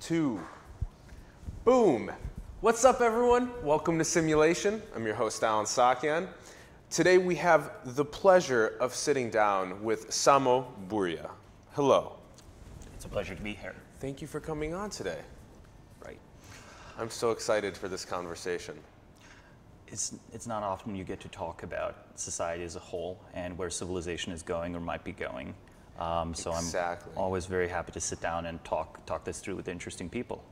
2. Boom! What's up, everyone? Welcome to Simulation. I'm your host, Alan Sakyan. Today we have the pleasure of sitting down with Samo Burja. Hello. It's a pleasure to be here. Thank you for coming on today. Right. I'm so excited for this conversation. It's not often you get to talk about society as a whole and where civilization is going or might be going. So Exactly. I'm always very happy to sit down and talk this through with interesting people.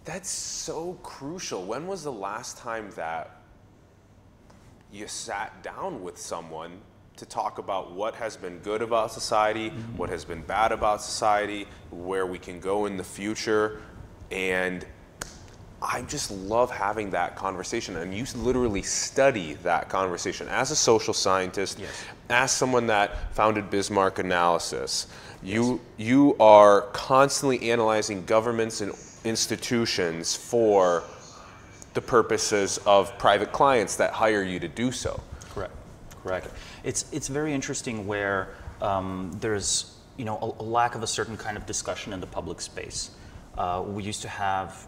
That's so crucial. When was the last time that you sat down with someone to talk about what has been good about society, what has been bad about society, where we can go in the future? And I just love having that conversation. And you literally study that conversation as a social scientist, Yes. as someone that founded Bismarck Analysis. You are constantly analyzing governments and institutions for the purposes of private clients that hire you to do so. Correct. It's very interesting where there's a lack of a certain kind of discussion in the public space. We used to have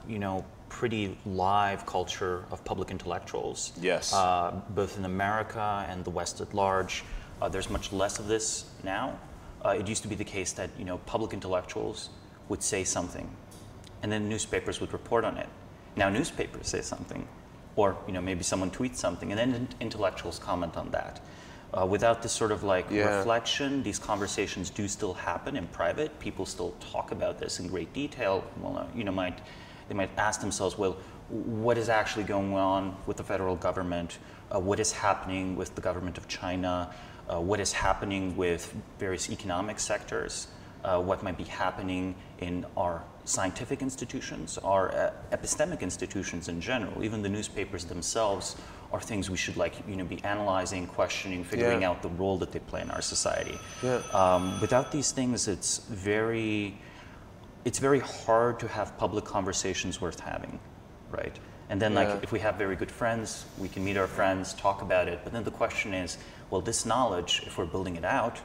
pretty live culture of public intellectuals. Yes. Both in America and the West at large. There's much less of this now. It used to be the case that public intellectuals would say something, and then newspapers would report on it. Now newspapers say something, or maybe someone tweets something, and then intellectuals comment on that. Without this sort of reflection, these conversations do still happen in private. People still talk about this in great detail. Well, they might ask themselves, well, what is actually going on with the federal government? What is happening with the government of China? What is happening with various economic sectors? What might be happening in our scientific institutions, our epistemic institutions in general. Even the newspapers themselves are things we should be analyzing, questioning, figuring out the role that they play in our society. Without these things, it's very hard to have public conversations worth having, right? And then if we have very good friends, we can meet our friends, talk about it, but then the question is, well, this knowledge, if we're building it out,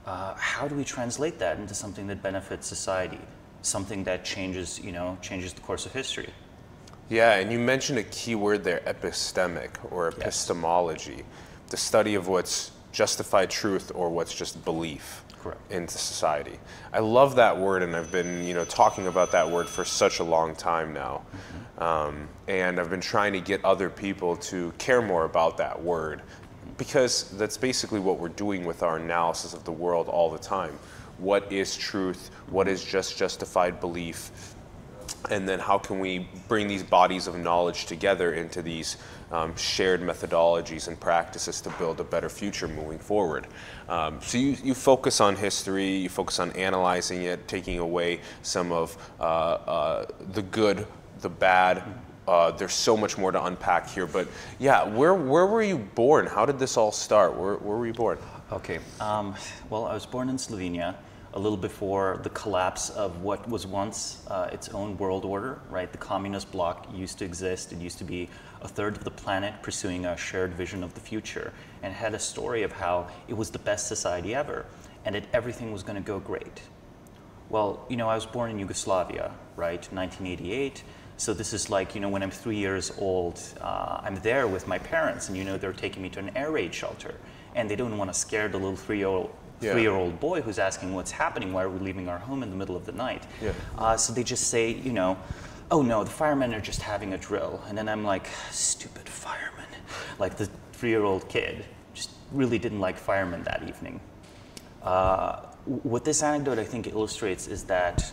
how do we translate that into something that benefits society? Something that changes the course of history. Yeah, and you mentioned a key word there, epistemic or epistemology, the study of what's justified truth or what's just belief into society. I love that word, and I've been talking about that word for such a long time now. And I've been trying to get other people to care more about that word, because that's basically what we're doing with our analysis of the world all the time. What is truth? What is just justified belief? And then how can we bring these bodies of knowledge together into these shared methodologies and practices to build a better future moving forward? So you focus on history, you focus on analyzing it, taking away some of the good, the bad. There's so much more to unpack here, but yeah, where were you born? How did this all start? Where were you born? Okay, well, I was born in Slovenia, a little before the collapse of what was once its own world order, right? The communist bloc used to exist. It used to be a third of the planet pursuing a shared vision of the future, and had a story of how it was the best society ever, and that everything was going to go great. Well, I was born in Yugoslavia, right, 1988. So this is when I'm 3 years old, I'm there with my parents, and they're taking me to an air raid shelter, and they don't want to scare the little three-year-old boy who's asking what's happening, why are we leaving our home in the middle of the night? So they just say, oh no, the firemen are just having a drill. And then I'm like, stupid firemen. Like the 3-year-old kid just really didn't like firemen that evening. What this anecdote I think illustrates is that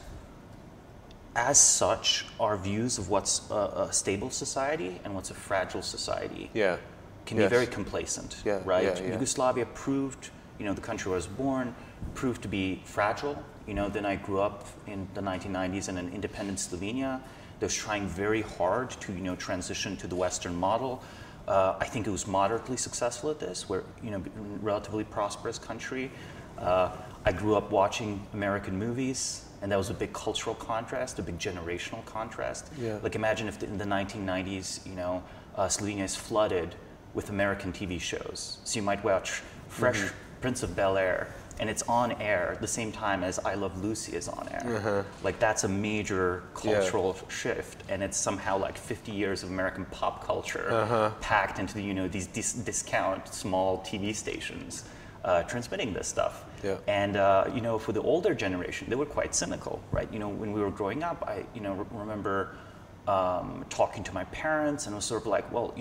as such, our views of what's a stable society and what's a fragile society can be very complacent, right? Yugoslavia proved, the country where I was born, proved to be fragile. Then I grew up in the 1990s in an independent Slovenia that was trying very hard to, transition to the Western model. I think it was moderately successful at this. We're, a relatively prosperous country. I grew up watching American movies. And that was a big cultural contrast, a big generational contrast. Like imagine if in the 1990s, Slovenia is flooded with American TV shows. So you might watch Fresh Prince of Bel-Air and it's on air at the same time as I Love Lucy is on air. Like that's a major cultural shift, and it's somehow like 50 years of American pop culture packed into these discount small TV stations transmitting this stuff. And for the older generation, they were quite cynical, right? When we were growing up, I remember talking to my parents, and it was sort of like, well,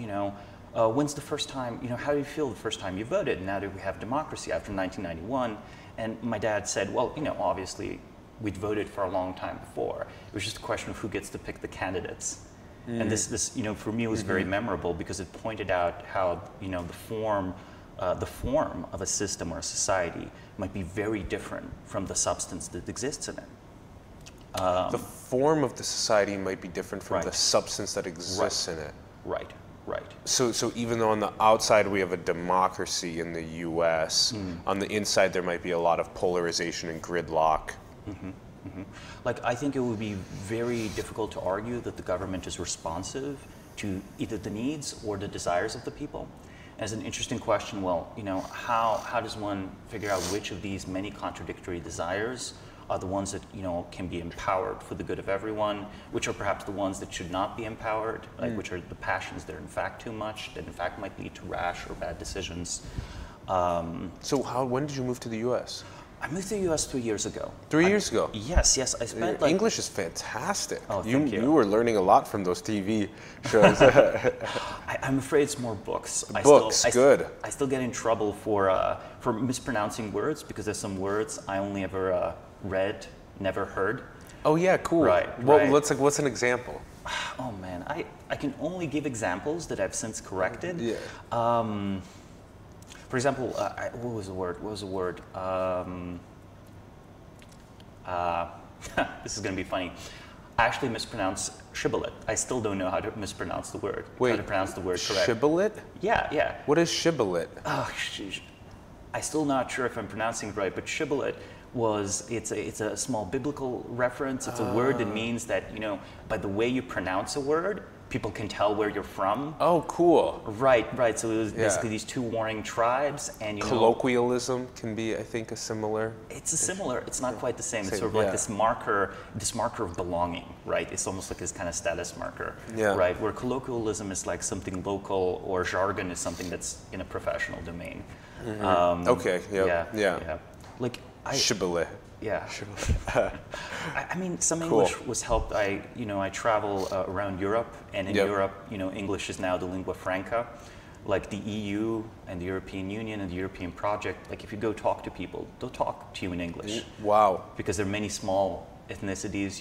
when's the first time, how do you feel the first time you voted? Now that we have democracy after 1991. And my dad said, well, obviously we'd voted for a long time before. It was just a question of who gets to pick the candidates. And this for me was very memorable because it pointed out how, the form of a system or a society might be very different from the substance that exists in it. The form of the society might be different from the substance that exists in it. Right. So even though on the outside we have a democracy in the U.S., on the inside there might be a lot of polarization and gridlock. Like I think it would be very difficult to argue that the government is responsive to either the needs or the desires of the people. As an interesting question, well, how does one figure out which of these many contradictory desires are the ones that can be empowered for the good of everyone, which are perhaps the ones that should not be empowered, like which are the passions that are in fact too much, that in fact might lead to rash or bad decisions. So when did you move to the U.S.? I moved to the U.S. 3 years ago. 3 years ago? Yes. I spent English is fantastic. Oh, thank you. You were learning a lot from those TV shows. I'm afraid it's more books. Good. I still get in trouble for mispronouncing words because there's some words I only ever read, never heard. Oh yeah, cool. Right. What's an example? Oh man, I can only give examples that I've since corrected. Yeah. For example, what was the word? This is going to be funny. I actually mispronounced shibboleth. I still don't know how to mispronounce the word. Wait, how to pronounce the word correct. Shibboleth? Yeah. What is shibboleth? Oh, I'm still not sure if I'm pronouncing it right, but shibboleth it's a small biblical reference. It's a word that means that, by the way you pronounce a word, people can tell where you're from. Oh, cool. Right. So it was basically these two warring tribes, and colloquialism can be, I think, a similar. It's not quite the same. It's sort of like this marker of belonging, right? It's almost like this kind of status marker, right? Where colloquialism is like something local, or jargon is something that's in a professional domain. Okay. Yeah. Like shibboleth. Yeah. I mean, some English was helped. I travel around Europe, and in Europe, English is now the lingua franca. Like the EU and the European Union and the European project, like if you go talk to people, they'll talk to you in English. Wow. Because there are many small ethnicities,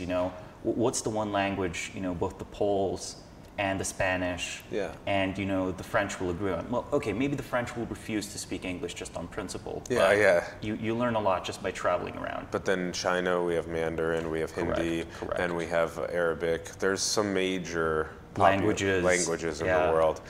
what's the one language, both the Poles and the Spanish and the French will agree on. Well, okay, maybe the French will refuse to speak English just on principle. You learn a lot just by traveling around. But then in China we have Mandarin, we have Hindi, and we have Arabic. There's some major languages in the world.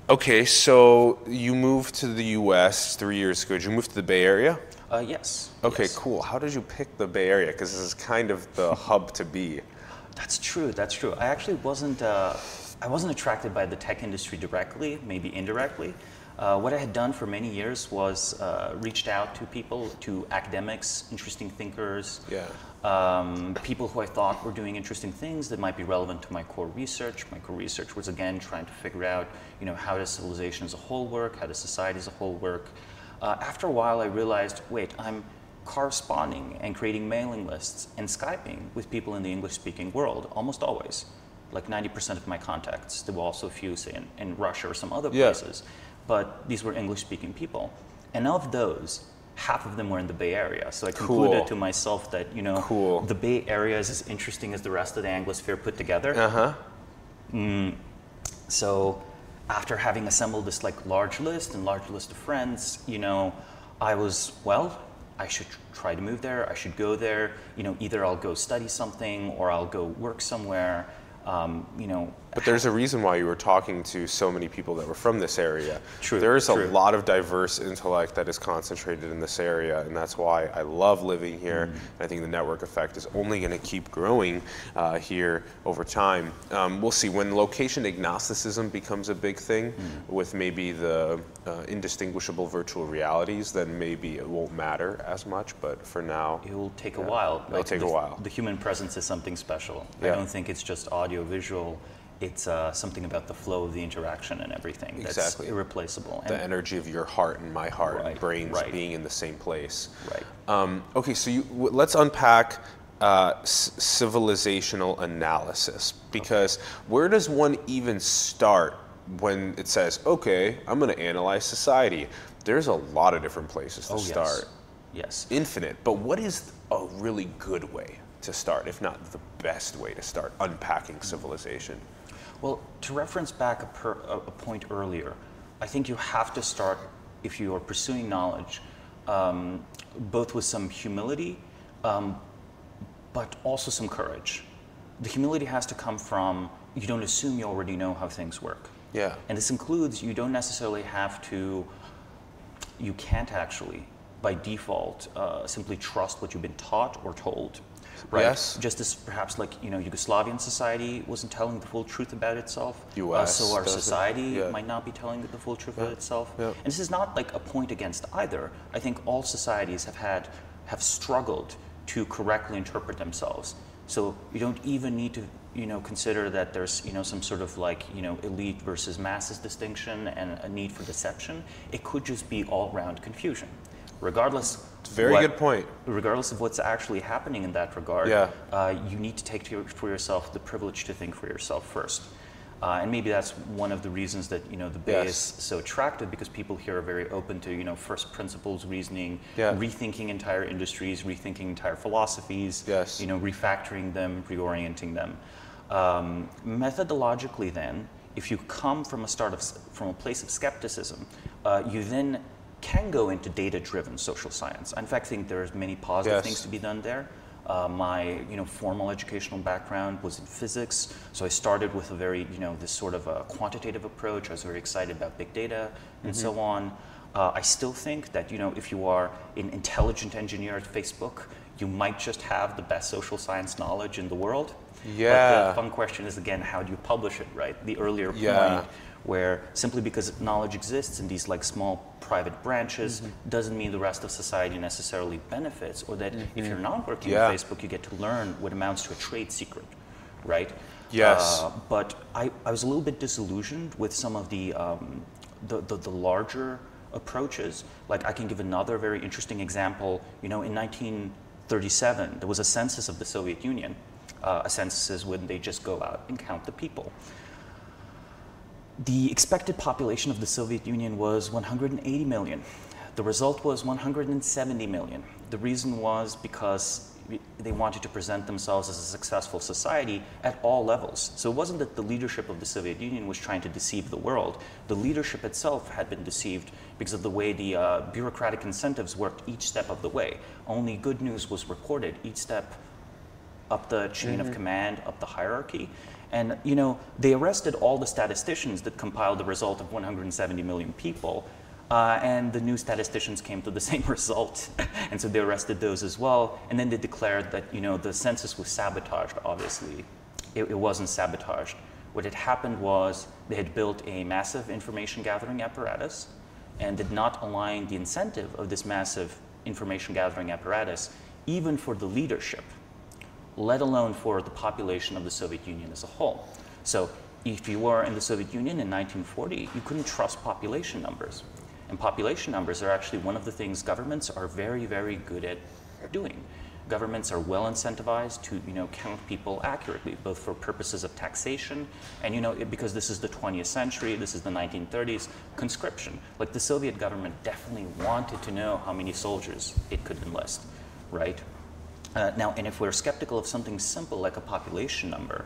Okay, so you moved to the U.S. 3 years ago. Did you move to the Bay Area? Yes. Okay, cool. How did you pick the Bay Area? Because this is kind of the hub to be. That's true. I actually wasn't attracted by the tech industry directly, maybe indirectly. What I had done for many years was reached out to people, to academics, interesting thinkers, people who I thought were doing interesting things that might be relevant to my core research. My core research was, again, trying to figure out, how does civilization as a whole work? How does society as a whole work? After a while, I realized, wait, I'm corresponding and creating mailing lists and Skyping with people in the English-speaking world, almost always. Like 90% of my contacts. There were also a few, say, in Russia or some other places. But these were English-speaking people. And of those, half of them were in the Bay Area. So I concluded to myself that, the Bay Area is as interesting as the rest of the Anglosphere put together. So after having assembled this large list of friends, I was, I should try to move there. I should go there. Either I'll go study something or I'll go work somewhere. But there's a reason why you were talking to so many people that were from this area. True. There's a true. lot of diverse intellect that is concentrated in this area, and that's why I love living here. And I think the network effect is only going to keep growing here over time. We'll see when location agnosticism becomes a big thing with maybe the indistinguishable virtual realities, then maybe it won't matter as much. But for now, it will take a while. It'll take a while. The human presence is something special. Yeah. I don't think it's just audio visual. It's something about the flow of the interaction and everything that's irreplaceable. The energy of your heart and my heart and brains being in the same place. Right. Okay, so let's unpack civilizational analysis, because where does one even start when it says, okay, I'm going to analyze society? There's a lot of different places to start. Yes. Infinite. But what is a really good way to start, if not the best way to start unpacking civilization? Well, to reference back a point earlier, I think you have to start, if you are pursuing knowledge, both with some humility, but also some courage. The humility has to come from, you don't assume you already know how things work. Yeah. And this includes, you don't necessarily have to, you can't actually, by default, simply trust what you've been taught or told. Right. Yes. Just as perhaps like, Yugoslavian society wasn't telling the full truth about itself. US so our society yeah. might not be telling the full truth about itself. Yeah. And this is not like a point against either. I think all societies have struggled to correctly interpret themselves. So you don't even need to, consider that there's, some sort of like, elite versus masses distinction and a need for deception. It could just be all-round confusion. Regardless, good point. Regardless of what's actually happening in that regard, you need to take for yourself the privilege to think for yourself first. And maybe that's one of the reasons that the Bay is so attractive, because people here are very open to first principles reasoning, rethinking entire industries, rethinking entire philosophies, refactoring them, reorienting them. Methodologically, then, if you come from a place of skepticism, you then can go into data-driven social science. I in fact think there's many positive things to be done there. My formal educational background was in physics, so I started with a very this sort of a quantitative approach. I was very excited about big data and so on. I still think that if you are an intelligent engineer at Facebook, you might just have the best social science knowledge in the world. Yeah. But the fun question is, again, how do you publish it, right? The earlier point, where simply because knowledge exists in these like small private branches doesn't mean the rest of society necessarily benefits, or that if you're not working on Facebook, you get to learn what amounts to a trade secret, right? Yes. But I was a little bit disillusioned with some of the larger approaches. Like I can give another very interesting example. In 1937, there was a census of the Soviet Union. A census is when they just go out and count the people. The expected population of the Soviet Union was 180 million. The result was 170 million. The reason was because they wanted to present themselves as a successful society at all levels. So it wasn't that the leadership of the Soviet Union was trying to deceive the world. The leadership itself had been deceived because of the way the bureaucratic incentives worked each step of the way. Only good news was reported each step up the chain of command, up the hierarchy. And they arrested all the statisticians that compiled the result of 170 million people, and the new statisticians came to the same result, and so they arrested those as well. And then they declared that the census was sabotaged. Obviously, it wasn't sabotaged. What had happened was they had built a massive information gathering apparatus, and did not align the incentive of this massive information gathering apparatus even for the leadership, let alone for the population of the Soviet Union as a whole. So if you were in the Soviet Union in 1940, you couldn't trust population numbers. And population numbers are actually one of the things governments are very, very good at doing. Governments are well incentivized to count people accurately, both for purposes of taxation and because this is the 20th century, this is the 1930s, conscription. Like the Soviet government definitely wanted to know how many soldiers it could enlist, right? Now, and if we're skeptical of something simple like a population number,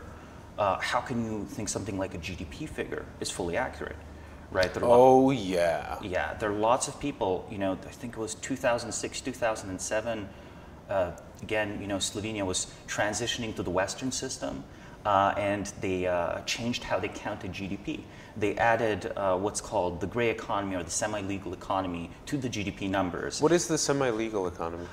how can you think something like a GDP figure is fully accurate, right? There are yeah, there are lots of people, I think it was 2006, 2007, again, Slovenia was transitioning to the Western system, and they changed how they counted GDP. They added what's called the gray economy or the semi-legal economy to the GDP numbers. What is the semi-legal economy?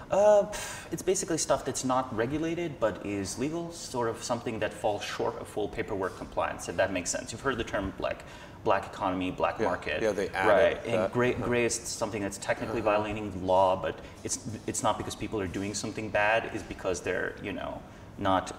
It's basically stuff that's not regulated but is legal, sort of something that falls short of full paperwork compliance, if that makes sense. You've heard the term black economy, black market. Yeah, they added right. And gray is something that's technically violating the law, but it's not because people are doing something bad. It's because they're not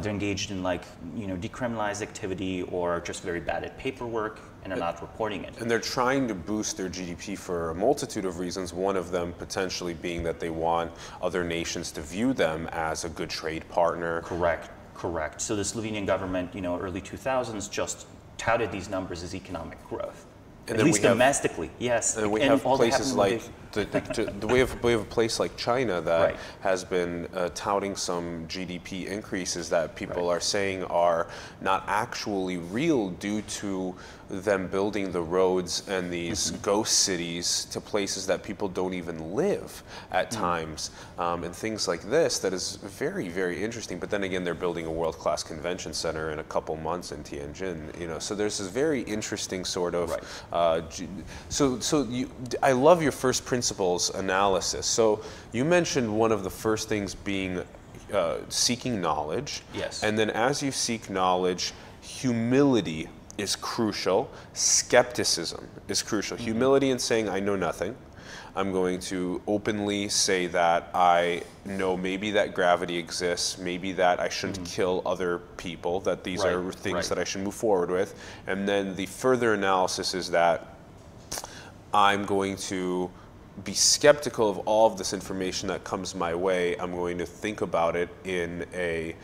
they're engaged in decriminalized activity or just very bad at paperwork and are not reporting it. And they're trying to boost their GDP for a multitude of reasons, one of them potentially being that they want other nations to view them as a good trade partner. Correct. So the Slovenian government, early 2000s just touted these numbers as economic growth. And at least domestically, yes. And we have places like we have a place like China that has been touting some GDP increases that people are saying are not actually real due to them building the roads and these ghost cities to places that people don't even live at times, and things like this. That is very, very interesting. But then again, they're building a world-class convention center in a couple months in Tianjin. So there's this very interesting sort of. I love your first principles analysis. So you mentioned one of the first things being seeking knowledge. Yes. And then as you seek knowledge, humility is crucial. Skepticism is crucial. Humility in saying, I know nothing. I'm going to openly say that I know maybe that gravity exists, maybe that I shouldn't kill other people, that these are things that I should move forward with. And then the further analysis is that I'm going to be skeptical of all of this information that comes my way. I'm going to think about it in a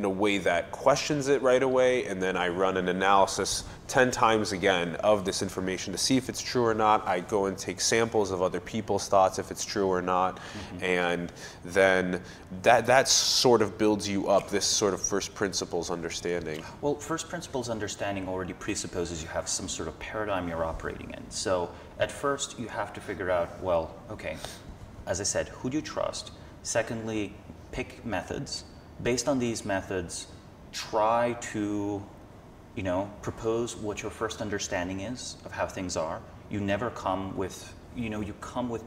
way that questions it right away, and then I run an analysis 10 times again of this information to see if it's true or not. I go and take samples of other people's thoughts if it's true or not, and then that sort of builds you up, this sort of first principles understanding. Well, first principles understanding already presupposes you have some sort of paradigm you're operating in. So at first you have to figure out, well, okay, as I said, who do you trust? Secondly, pick methods. Based on these methods, try to, propose what your first understanding is of how things are. You never come with, you come with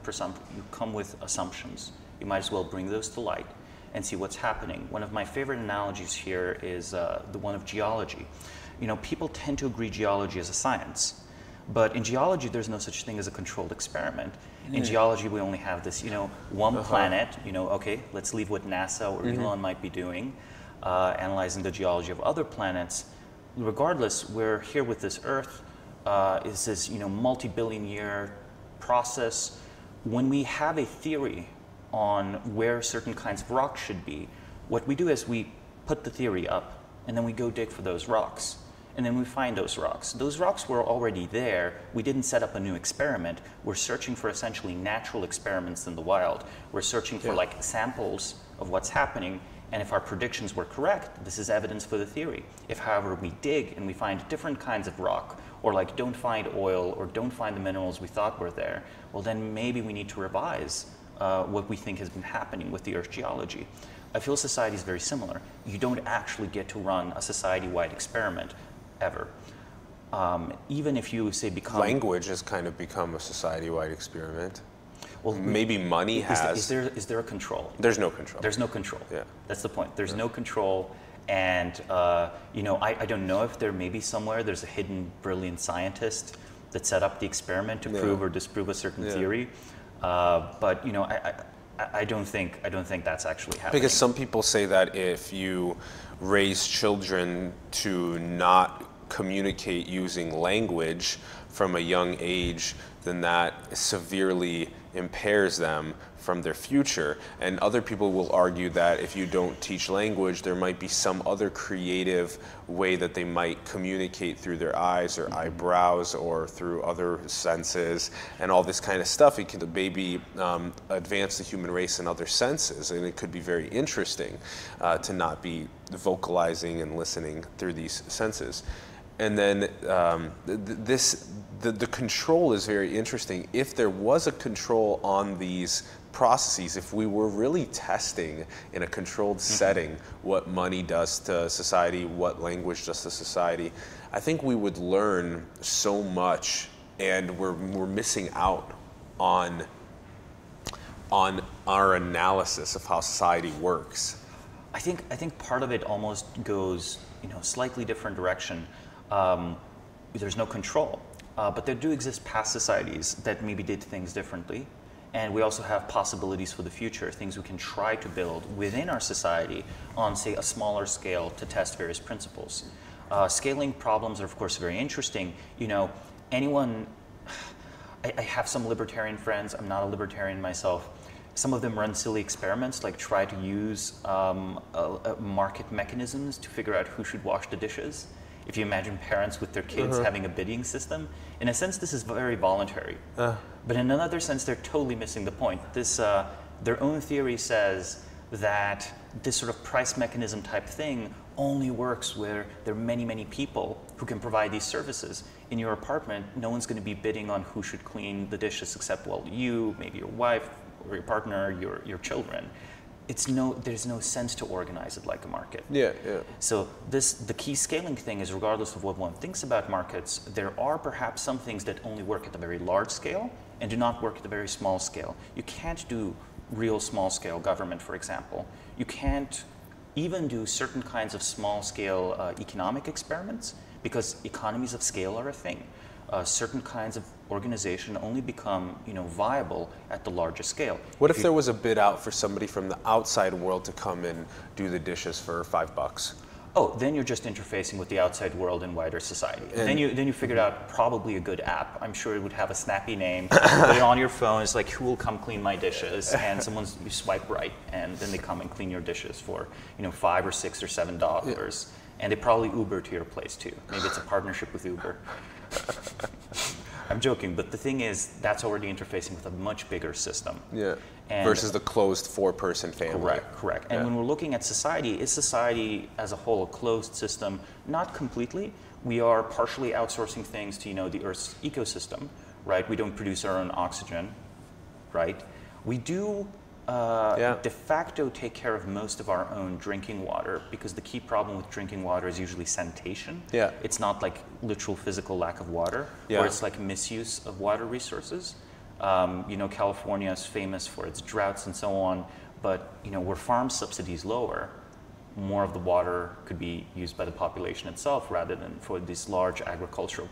assumptions. You might as well bring those to light and see what's happening. One of my favorite analogies here is the one of geology. People tend to agree geology is a science. But in geology, there's no such thing as a controlled experiment. In geology, we only have this, one planet. Okay, let's leave what NASA or Elon might be doing, analyzing the geology of other planets. Regardless, we're here with this Earth. Is this, multi-billion-year process. When we have a theory on where certain kinds of rocks should be, what we do is we put the theory up, and then we go dig for those rocks. And then we find those rocks. Those rocks were already there. We didn't set up a new experiment. We're searching for essentially natural experiments in the wild. We're searching for samples of what's happening. And if our predictions were correct, this is evidence for the theory. If, however, we dig and we find different kinds of rock, or don't find oil, or don't find the minerals we thought were there, well, then maybe we need to revise what we think has been happening with the Earth's geology. I feel society is very similar. You don't actually get to run a society-wide experiment ever. Even if you say become... Language has kind of become a society-wide experiment. Well, maybe money has... Is there a control? There's no control. There's no control. Yeah. That's the point. There's no control. And, I don't know if there may be somewhere there's a hidden brilliant scientist that set up the experiment to prove or disprove a certain theory. But, I don't think that's actually happening. Because some people say that if you raise children to not communicate using language from a young age, then that severely impairs them from their future. And other people will argue that if you don't teach language, there might be some other creative way that they might communicate through their eyes or eyebrows or through other senses and all this kind of stuff. It could maybe advance the human race in other senses, and it could be very interesting to not be vocalizing and listening through these senses. And then the control is very interesting. If there was a control on these processes, if we were really testing in a controlled setting what money does to society, what language does to society, I think we would learn so much, and we're missing out on our analysis of how society works. I think part of it almost goes, slightly different direction. There's no control, but there do exist past societies that maybe did things differently. And we also have possibilities for the future, things we can try to build within our society on, say, a smaller scale to test various principles. Scaling problems are, of course, very interesting. I have some libertarian friends. I'm not a libertarian myself. Some of them run silly experiments, like try to use market mechanisms to figure out who should wash the dishes. If you imagine parents with their kids having a bidding system, in a sense, this is very voluntary. But in another sense, they're totally missing the point. Their own theory says that this sort of price mechanism type thing only works where there are many, many people who can provide these services. In your apartment, no one's going to be bidding on who should clean the dishes except, well, you, maybe your wife, or your partner, your children. There's no sense to organize it like a market. Yeah. So the key scaling thing is, regardless of what one thinks about markets, there are perhaps some things that only work at a very large scale and do not work at a very small scale. You can't do real small scale government, for example. You can't even do certain kinds of small scale economic experiments, because economies of scale are a thing. Certain kinds of organization only become viable at the largest scale. What if there was a bid out for somebody from the outside world to come and do the dishes for $5? Oh, then you're just interfacing with the outside world and wider society. And then you figured out probably a good app. I'm sure it would have a snappy name. Put it on your phone. It's like, who will come clean my dishes? And you swipe right, and then they come and clean your dishes for $5 or $6 or $7. Yeah. And they probably Uber to your place too. Maybe it's a partnership with Uber. I'm joking, but the thing is, that's already interfacing with a much bigger system. Yeah. Versus the closed 4-person family. Correct. And when we're looking at society, is society as a whole a closed system? Not completely. We are partially outsourcing things to, the Earth's ecosystem, right? We don't produce our own oxygen, right? We do de facto take care of most of our own drinking water, because the key problem with drinking water is usually sanitation. Yeah. It's not like literal physical lack of water, or it's like misuse of water resources. California is famous for its droughts and so on, but where farm subsidies lower, more of the water could be used by the population itself rather than for these large agricultural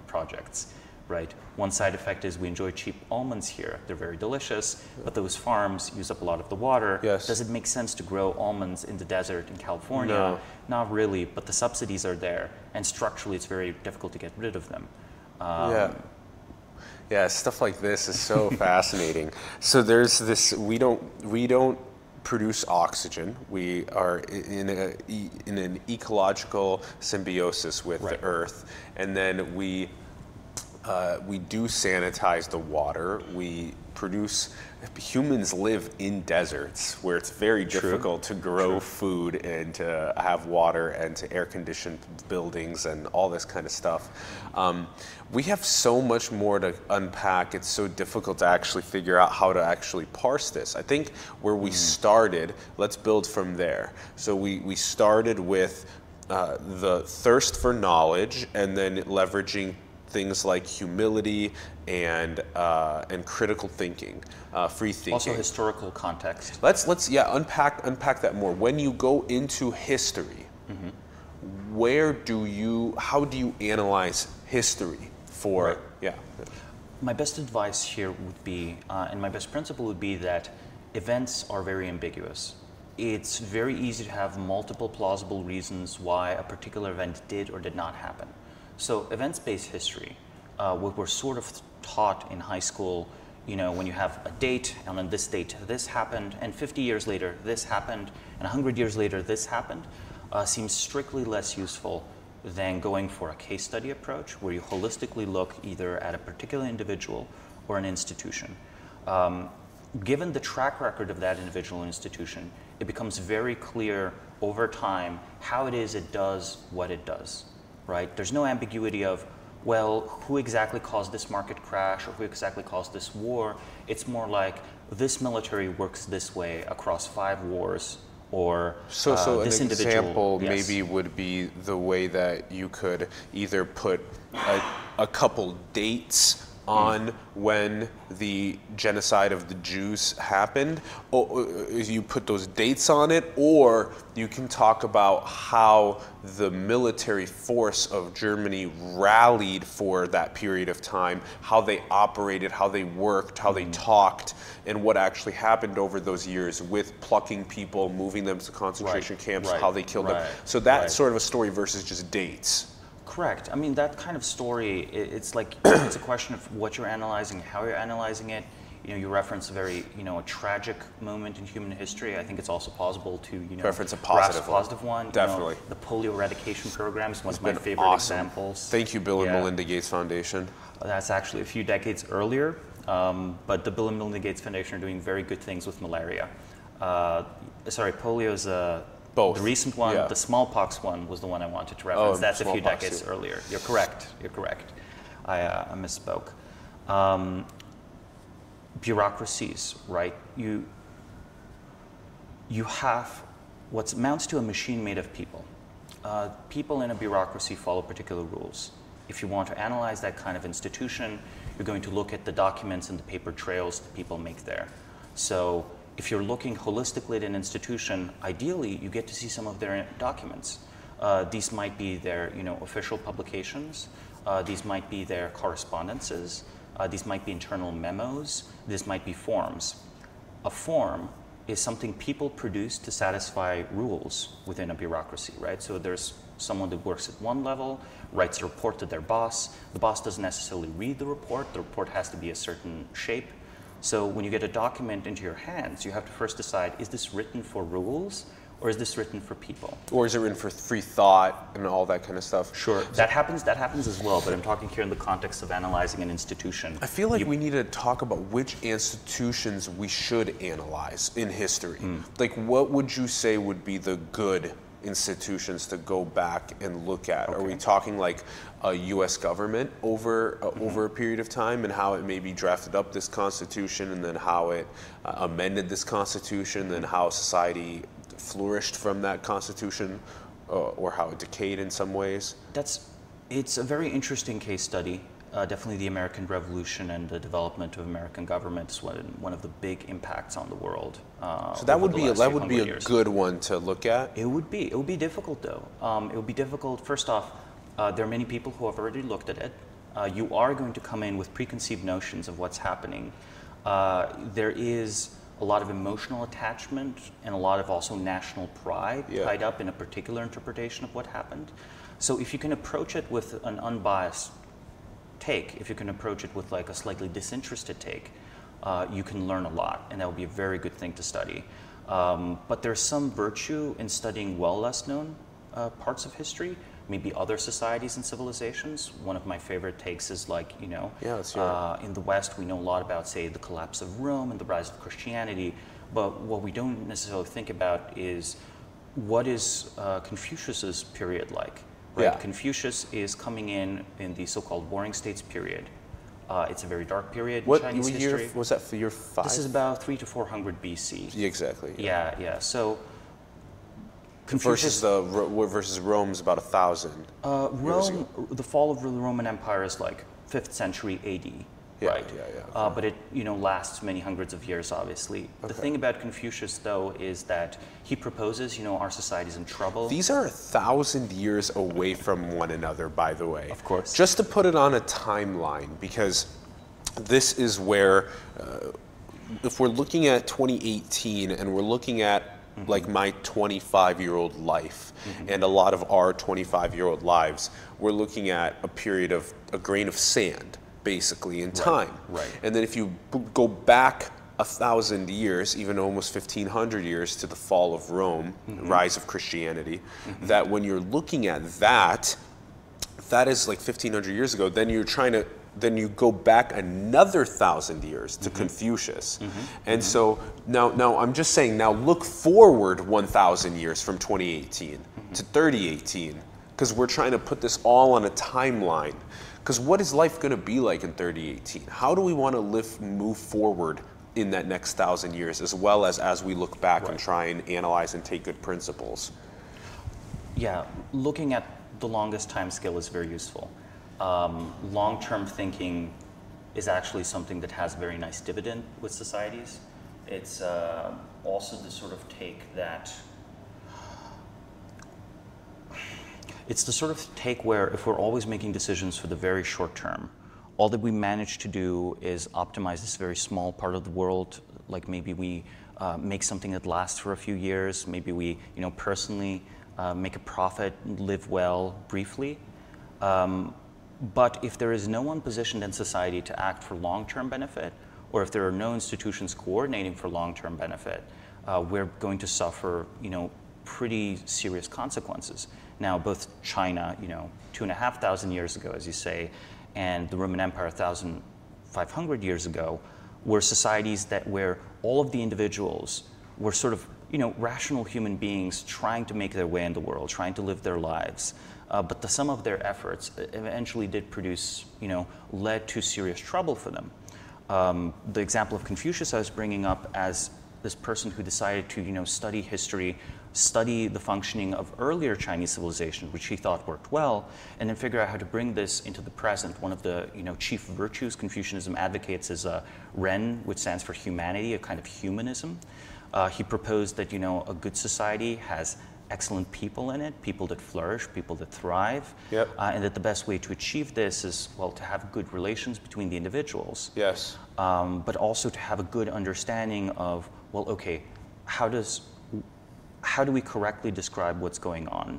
projects. Right. One side effect is we enjoy cheap almonds here. They're very delicious, but those farms use up a lot of the water. Yes. Does it make sense to grow almonds in the desert in California? No. Not really, but the subsidies are there, and structurally it's very difficult to get rid of them. Yeah, stuff like this is so fascinating. So there's this, we don't produce oxygen. We are in an ecological symbiosis with the earth, and then we do sanitize the water. Humans live in deserts where it's very difficult to grow food and to have water and to air condition buildings and all this kind of stuff. We have so much more to unpack. It's so difficult to actually figure out how to actually parse this. I think where we started, let's build from there. So we started with the thirst for knowledge, and then leveraging things like humility and critical thinking, free thinking. Also historical context. Let's unpack that more. When you go into history, how do you analyze history for? My best advice here would be, and my best principle would be, that events are very ambiguous. It's very easy to have multiple plausible reasons why a particular event did or did not happen. So events-based history, what we're sort of taught in high school, when you have a date, and on this date this happened, and 50 years later this happened, and 100 years later this happened, seems strictly less useful than going for a case study approach, where you holistically look either at a particular individual or an institution. Given the track record of that individual institution, it becomes very clear over time how it is it does what it does. Right? There's no ambiguity of, well, who exactly caused this market crash or who exactly caused this war. It's more like this military works this way across 5 wars, or so this an individual. example Yes. maybe would be the way that you could either put a couple dates on when the genocide of the Jews happened, or you put those dates on it, or you can talk about how the military force of Germany rallied for that period of time, how they operated, how they worked, how they talked, and what actually happened over those years with plucking people, moving them to concentration camps, how they killed them. So that's sort of a story versus just dates. Correct. I mean, that kind of story, it's like, it's a question of what you're analyzing, how you're analyzing it. You know, you reference a very, a tragic moment in human history. I think it's also possible to, reference a positive one. Definitely. The polio eradication program is one of my favorite examples. Thank you, Bill and Melinda Gates Foundation. That's actually a few decades earlier, but the Bill and Melinda Gates Foundation are doing very good things with malaria. Polio is both. The recent one, the smallpox one, was the one I wanted to reference. That's a few decades earlier. You're correct. I misspoke. Bureaucracies, right? You have what amounts to a machine made of people. People in a bureaucracy follow particular rules. If you want to analyze that kind of institution, you're going to look at the documents and the paper trails that people make there. So if you're looking holistically at an institution, ideally you get to see some of their documents. These might be their official publications. These might be their correspondences. These might be internal memos. This might be forms. A form is something people produce to satisfy rules within a bureaucracy, right? So there's someone that works at one level, writes a report to their boss. The boss doesn't necessarily read the report. The report has to be a certain shape. So when you get a document into your hands, you have to first decide, is this written for rules or is this written for people? Or is it written for free thought and all that kind of stuff? Sure, that happens as well, but I'm talking here in the context of analyzing an institution. I feel like we need to talk about which institutions we should analyze in history. Like, what would you say would be the good institutions to go back and look at? Are we talking like a U.S. government over a period of time, and how it maybe drafted up this constitution, and then how it amended this constitution, and then how society flourished from that constitution, or how it decayed in some ways? It's a very interesting case study. Definitely the American Revolution and the development of American government is one of the big impacts on the world. So that would be a good one to look at? It would be difficult though. It would be difficult. First off, there are many people who have already looked at it. You are going to come in with preconceived notions of what's happening. There is a lot of emotional attachment and a lot of also national pride tied up in a particular interpretation of what happened. So if you can approach it with an unbiased take, if you can approach it with like a slightly disinterested take, you can learn a lot, and that would be a very good thing to study. But there's some virtue in studying well less known parts of history, maybe other societies and civilizations. One of my favorite takes is like, in the West we know a lot about, say, the collapse of Rome and the rise of Christianity, but what we don't necessarily think about is what is Confucius's period like. Right? Confucius is coming in the so-called Warring States period. It's a very dark period in Chinese history. Was that for year 5? This is about 300 to 400 BC. Yeah, exactly. Yeah. So Confucius versus Rome's about 1,000. Rome, the fall of the Roman Empire is like 5th century AD. Right. But it lasts many hundreds of years, obviously. The thing about Confucius, though, is that he proposes, our society's in trouble. These are 1,000 years away from one another, by the way. Of course. Just to put it on a timeline, because this is where, if we're looking at 2018 and we're looking at like my 25-year-old life and a lot of our 25-year-old lives, we're looking at a period of a grain of sand, basically, in time. And then if you go back 1,000 years, even almost 1,500 years, to the fall of Rome, rise of Christianity, that when you're looking at that is like 1,500 years ago, then you go back another 1,000 years to Confucius. And so now I'm just saying, now look forward 1,000 years from 2018 to 3018, because we're trying to put this all on a timeline. Because what is life going to be like in 3018? How do we want to move forward in that next 1,000 years, as well as we look back and try and analyze and take good principles? Yeah, looking at the longest time scale is very useful. Long-term thinking is actually something that has very nice dividend with societies. It's also the sort of take that, it's the sort of take where if we're always making decisions for the very short term, all that we manage to do is optimize this very small part of the world. Like maybe we make something that lasts for a few years. Maybe we, personally make a profit, live well briefly. But if there is no one positioned in society to act for long-term benefit, or if there are no institutions coordinating for long-term benefit, we're going to suffer, pretty serious consequences. Now, both China, 2,500 years ago, as you say, and the Roman Empire 1,500 years ago, were societies where all of the individuals were sort of, rational human beings trying to make their way in the world, trying to live their lives. But the sum of their efforts eventually did produce, led to serious trouble for them. The example of Confucius I was bringing up as this person who decided to, study history, study the functioning of earlier Chinese civilization, which he thought worked well, and then figure out how to bring this into the present. One of the, chief virtues Confucianism advocates is Ren, which stands for humanity, a kind of humanism. He proposed that, a good society has excellent people in it, people that flourish, people that thrive, and that the best way to achieve this is, well, to have good relations between the individuals. Yes. But also to have a good understanding of, well, okay, how do we correctly describe what's going on?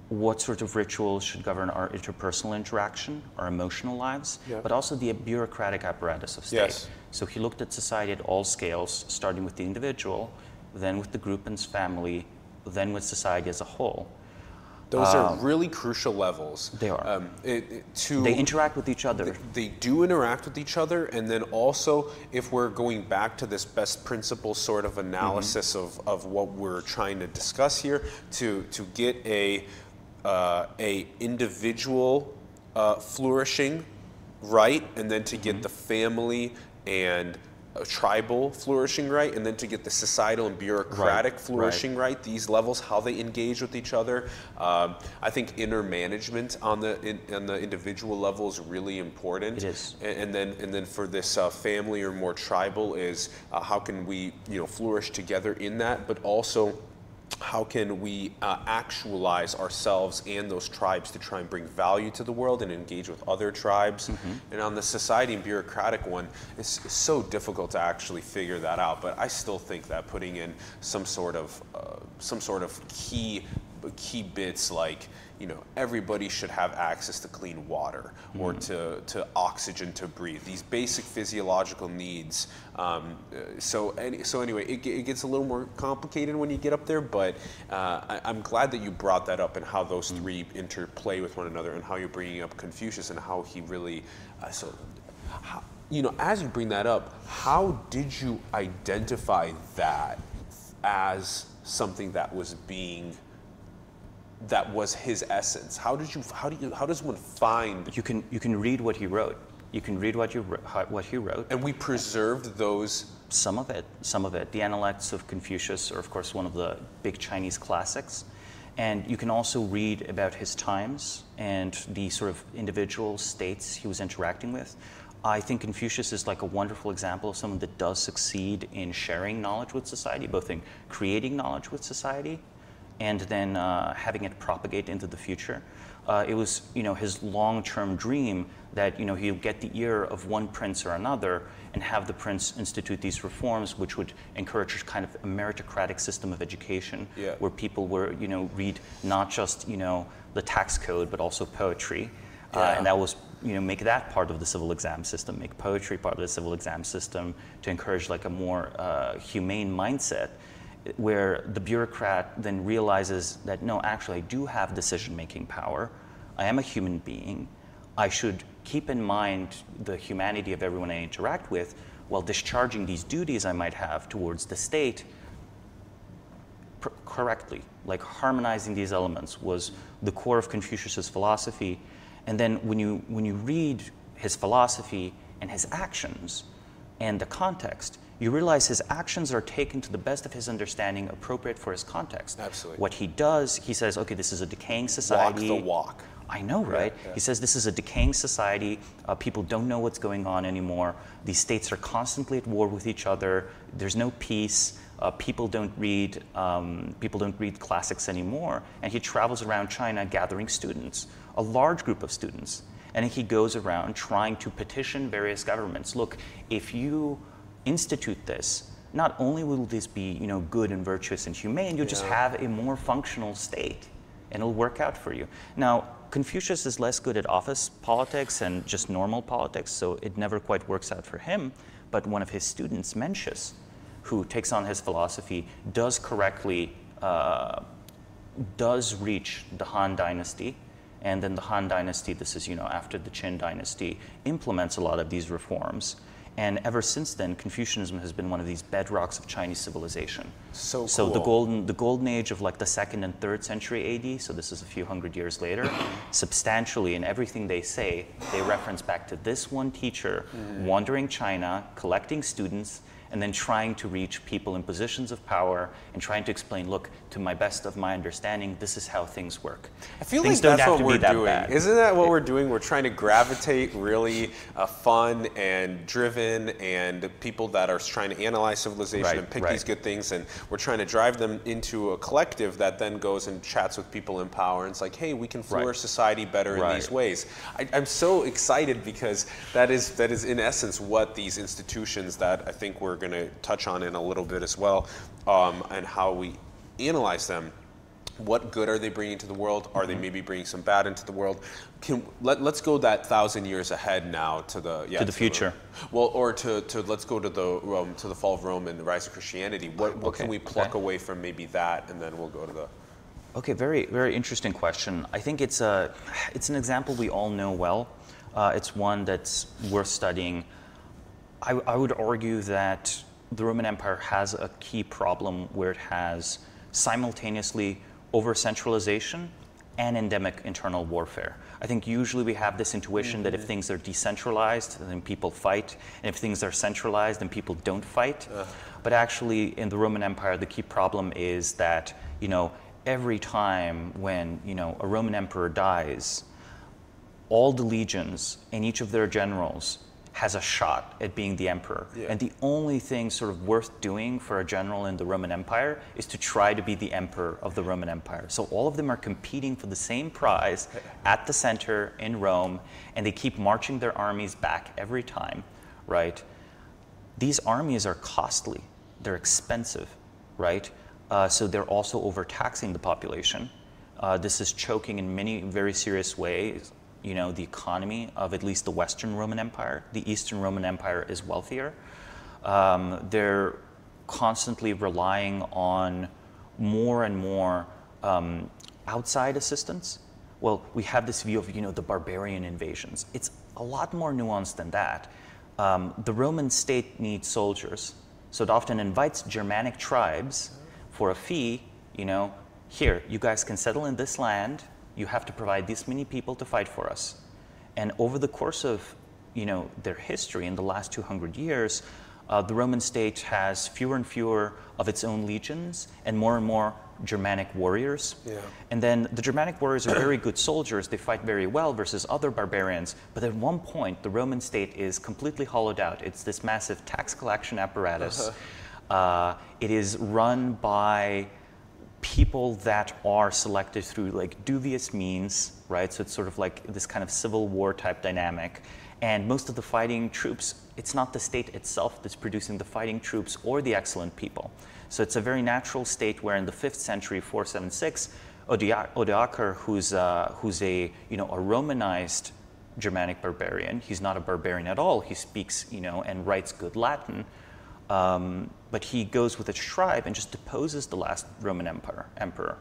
What sort of rituals should govern our interpersonal interaction, our emotional lives, but also the bureaucratic apparatus of state. Yes. So he looked at society at all scales, starting with the individual, then with the group and family, then with society as a whole. Those are really crucial levels. They are. They interact with each other. They do interact with each other, and then also, if we're going back to this best principle sort of analysis of what we're trying to discuss here, to get a individual flourishing right, and then to get the family and tribal flourishing right, and then to get the societal and bureaucratic flourishing right, these levels, how they engage with each other. I think inner management on the individual level is really important. It is. And then for this family or more tribal is how can we flourish together in that, but also how can we actualize ourselves and those tribes to try and bring value to the world and engage with other tribes. And on the society and bureaucratic one, it's so difficult to actually figure that out. But I still think that putting in some sort of key bits like, everybody should have access to clean water or to oxygen to breathe. These basic physiological needs. So anyway, it gets a little more complicated when you get up there, but I'm glad that you brought that up and how those three interplay with one another, and how you're bringing up Confucius and how he really, as you bring that up, how did you identify that as something that was his essence? How does one find? You can read what he wrote. You can read what he wrote. And we preserved those. Some of it. The Analects of Confucius are, of course, one of the big Chinese classics. And you can also read about his times and the sort of individual states he was interacting with. I think Confucius is like a wonderful example of someone that does succeed in sharing knowledge with society, both in creating knowledge with society and then having it propagate into the future. It was, his long-term dream that, he'll get the ear of one prince or another and have the prince institute these reforms, which would encourage kind of a meritocratic system of education, where people were, read not just, the tax code, but also poetry. And that was, make that part of the civil exam system, make poetry part of the civil exam system to encourage like a more humane mindset, where the bureaucrat then realizes that, no, actually I do have decision-making power. I am a human being. I should keep in mind the humanity of everyone I interact with while discharging these duties I might have towards the state correctly. Like harmonizing these elements was the core of Confucius's philosophy. And then when you read his philosophy and his actions and the context, you realize his actions are taken to the best of his understanding, appropriate for his context. Absolutely. What he does, he says, okay, this is a decaying society. Walk the walk. I know, right? Yeah, yeah. He says this is a decaying society. People don't know what's going on anymore. These states are constantly at war with each other. There's no peace. People don't read classics anymore. And he travels around China gathering students, a large group of students. And he goes around trying to petition various governments. Look, if you institute this, not only will this be, good and virtuous and humane, you'll just have a more functional state, and it'll work out for you. Now, Confucius is less good at office politics and just normal politics, so it never quite works out for him. But one of his students, Mencius, who takes on his philosophy, does reach the Han Dynasty. And then the Han Dynasty, this is, after the Qin Dynasty, implements a lot of these reforms. And ever since then, Confucianism has been one of these bedrocks of Chinese civilization. So cool. The golden age of like the 2nd and 3rd century AD, so this is a few hundred years later, substantially in everything they say, they reference back to this one teacher wandering China, collecting students, and then trying to reach people in positions of power and trying to explain, look, to my best of my understanding, this is how things work. I feel like that's what we're doing. Isn't that what we're doing? We're trying to gravitate really fun and driven and people that are trying to analyze civilization and pick these good things, and we're trying to drive them into a collective that then goes and chats with people in power, and it's like, hey, we can flourish society better in these ways. I'm so excited because that is in essence what these institutions that I think we're going to touch on in a little bit as well, and how we analyze them. What good are they bringing to the world? Are they maybe bringing some bad into the world? Let's go that 1,000 years ahead now to the future. Let's go to the fall of Rome and the rise of Christianity. What can we pluck away from maybe that, and then we'll go to the. Okay, very very interesting question. I think it's an example we all know well. It's one that's worth studying. I would argue that the Roman Empire has a key problem where it has simultaneously over-centralization and endemic internal warfare. I think usually we have this intuition that if things are decentralized, then people fight, and if things are centralized, then people don't fight. But actually, in the Roman Empire, the key problem is that, every time when, a Roman emperor dies, all the legions and each of their generals has a shot at being the emperor. Yeah. And the only thing sort of worth doing for a general in the Roman Empire is to try to be the emperor of the Roman Empire. So all of them are competing for the same prize at the center in Rome, and they keep marching their armies back every time, right? These armies are costly, they're expensive, right? So they're also overtaxing the population. This is choking in many very serious ways the economy of at least the Western Roman Empire. The Eastern Roman Empire is wealthier. They're constantly relying on more and more outside assistance. Well, we have this view of the barbarian invasions. It's a lot more nuanced than that. The Roman state needs soldiers, so it often invites Germanic tribes for a fee. Here, you guys can settle in this land. You have to provide this many people to fight for us. And over the course of their history in the last 200 years, the Roman state has fewer and fewer of its own legions and more Germanic warriors. Yeah. And then the Germanic warriors are very good soldiers. They fight very well versus other barbarians. But at one point, the Roman state is completely hollowed out. It's this massive tax collection apparatus. It is run by people that are selected through dubious means, right? So it's sort of like this kind of civil war type dynamic. And most of the fighting troops, it's not the state itself that's producing the fighting troops or the excellent people. So it's a very natural state where in the 5th century, 476, Odoacer, who's a Romanized Germanic barbarian, he's not a barbarian at all. He speaks, and writes good Latin. But he goes with a tribe and just deposes the last Roman emperor.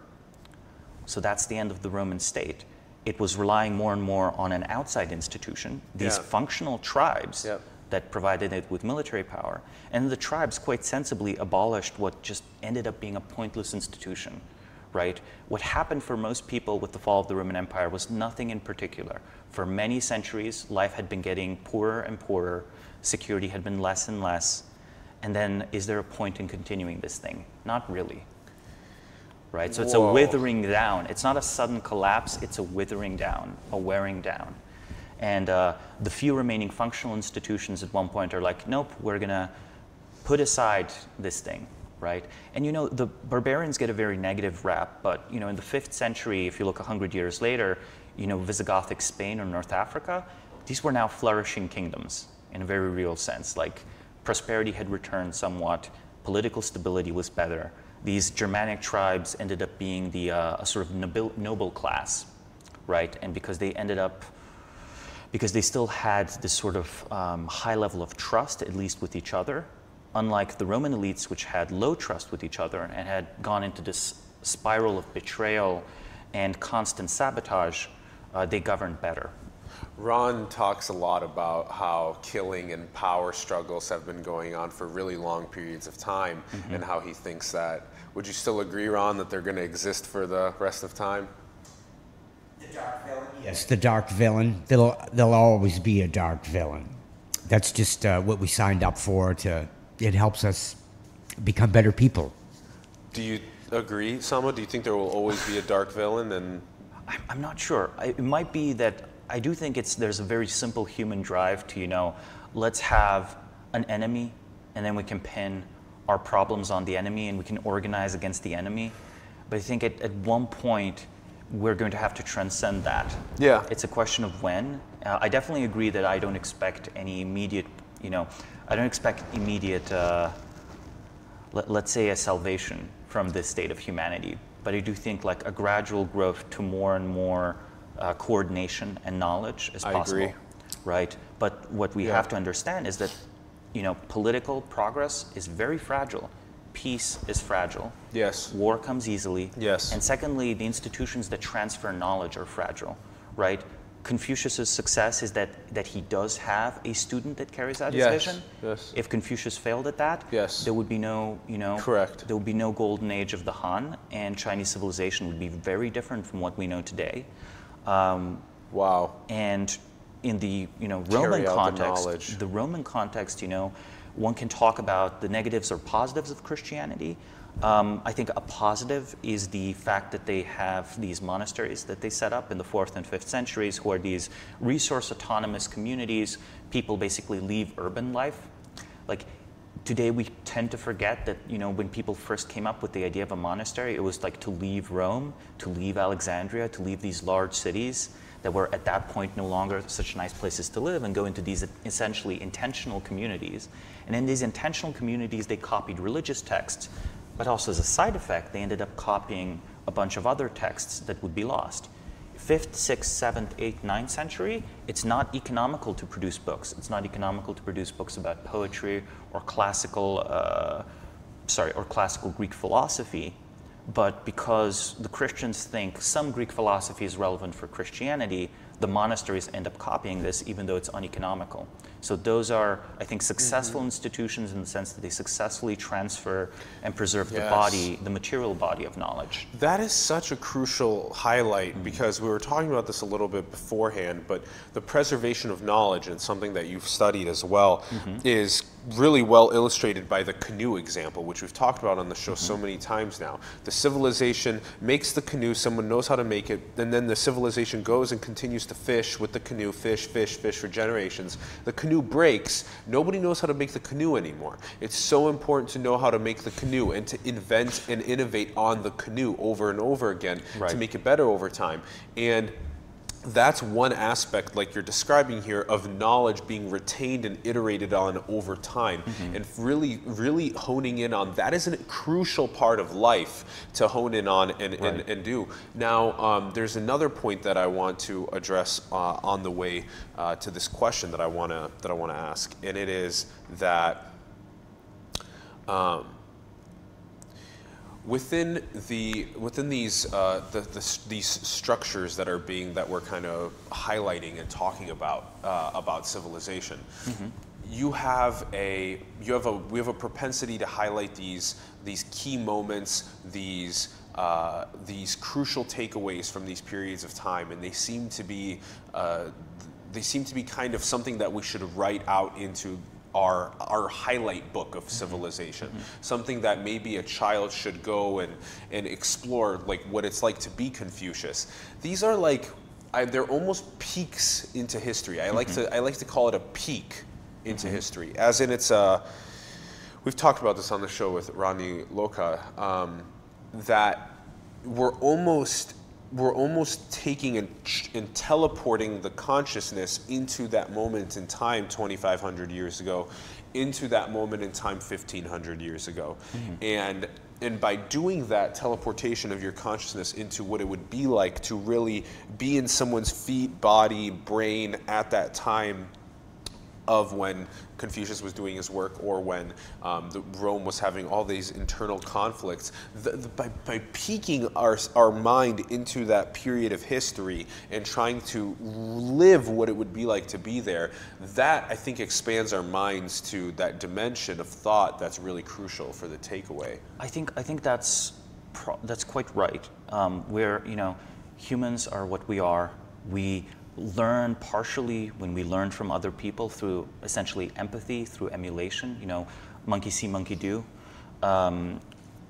So that's the end of the Roman state. It was relying more and more on an outside institution, these functional tribes that provided it with military power. And the tribes quite sensibly abolished what just ended up being a pointless institution, right? What happened for most people with the fall of the Roman Empire was nothing in particular. For many centuries, life had been getting poorer and poorer, security had been less and less, and then is there a point in continuing this thing? Not really, right? So it's a withering down. It's not a sudden collapse, it's a withering down, a wearing down. And the few remaining functional institutions at one point are like, nope, we're gonna put aside this thing, right? And you know, the barbarians get a very negative rap, but you know, in the 5th century, if you look 100 years later, you know, Visigothic Spain or North Africa, these were now flourishing kingdoms in a very real sense. Like, prosperity had returned somewhat, political stability was better. These Germanic tribes ended up being the a sort of noble class, right? And because they still had this sort of high level of trust, at least with each other, unlike the Roman elites, which had low trust with each other and had gone into this spiral of betrayal and constant sabotage, they governed better. Ron talks a lot about how killing and power struggles have been going on for really long periods of time, and how he thinks that. Would you still agree, Ron, that they're going to exist for the rest of time? The dark villain? Yes, the dark villain. There'll always be a dark villain. That's just what we signed up for. It helps us become better people. Do you agree, Samo? Do you think there will always be a dark villain? And I'm not sure. It might be that I do think there's a very simple human drive to, you know, let's have an enemy, and then we can pin our problems on the enemy, and we can organize against the enemy. But I think at one point, we're going to have to transcend that. Yeah. It's a question of when. I definitely agree that I don't expect any immediate, you know, I don't expect immediate, let's say, a salvation from this state of humanity. But I do think like a gradual growth to more and more coordination and knowledge is possible. I agree. Right? But what we have to understand is that, you know, political progress is very fragile. Peace is fragile. Yes. War comes easily. Yes. And secondly, the institutions that transfer knowledge are fragile, right? Confucius's success is that he does have a student that carries out his vision. Yes. If Confucius failed at that, there would be no, you know, correct. There would be no golden age of the Han, and Chinese civilization would be very different from what we know today. Wow. And in the, you know, Roman context, the Roman context, you know, one can talk about the negatives or positives of Christianity. I think a positive is the fact that they have these monasteries that they set up in the 4th and 5th centuries, who are these resource autonomous communities. People basically leave urban life. Like, today we tend to forget that, you know, when people first came up with the idea of a monastery, it was like to leave Rome, to leave Alexandria, to leave these large cities that were at that point no longer such nice places to live, and go into these essentially intentional communities. And in these intentional communities, they copied religious texts, but also as a side effect, they ended up copying a bunch of other texts that would be lost. 5th, 6th, 7th, 8th, 9th century, it's not economical to produce books. It's not economical to produce books about poetry or classical Greek philosophy. But because the Christians think some Greek philosophy is relevant for Christianity, the monasteries end up copying this, even though it's uneconomical. So those are, I think, successful institutions in the sense that they successfully transfer and preserve the body, the material body of knowledge. That is such a crucial highlight, because we were talking about this a little bit beforehand, but the preservation of knowledge, and something that you've studied as well, is really well illustrated by the canoe example, which we've talked about on the show so many times now. The civilization makes the canoe, someone knows how to make it, and then the civilization goes and continues to fish with the canoe, fish for generations. The canoe breaks, nobody knows how to make the canoe anymore. It's so important to know how to make the canoe and to invent and innovate on the canoe over and over again to make it better over time. And that's one aspect, like you're describing here, of knowledge being retained and iterated on over time, and really honing in on that is a crucial part of life to hone in on and do. Now, there's another point that I want to address on the way to this question that I want to ask, and it is that within these these structures that we're kind of highlighting and talking about civilization, we have a propensity to highlight these key moments, these these crucial takeaways from these periods of time, and they seem to be kind of something that we should write out into our highlight book of civilization, something that maybe a child should go and explore, like what it's like to be Confucius. These are like, they're almost peeks into history. I like to call it a peek into history, as in it's we've talked about this on the show with Rani Loka, that we're almost taking and teleporting the consciousness into that moment in time 2,500 years ago, into that moment in time 1,500 years ago. And by doing that teleportation of your consciousness into what it would be like to really be in someone's feet, body, brain at that time of when Confucius was doing his work, or when Rome was having all these internal conflicts, by peeking our mind into that period of history and trying to live what it would be like to be there, that I think expands our minds to that dimension of thought that's really crucial for the takeaway. I think that's quite right. Where, you know, humans are what we are. We learn partially when we learn from other people through essentially empathy, through emulation, you know, monkey see, monkey do.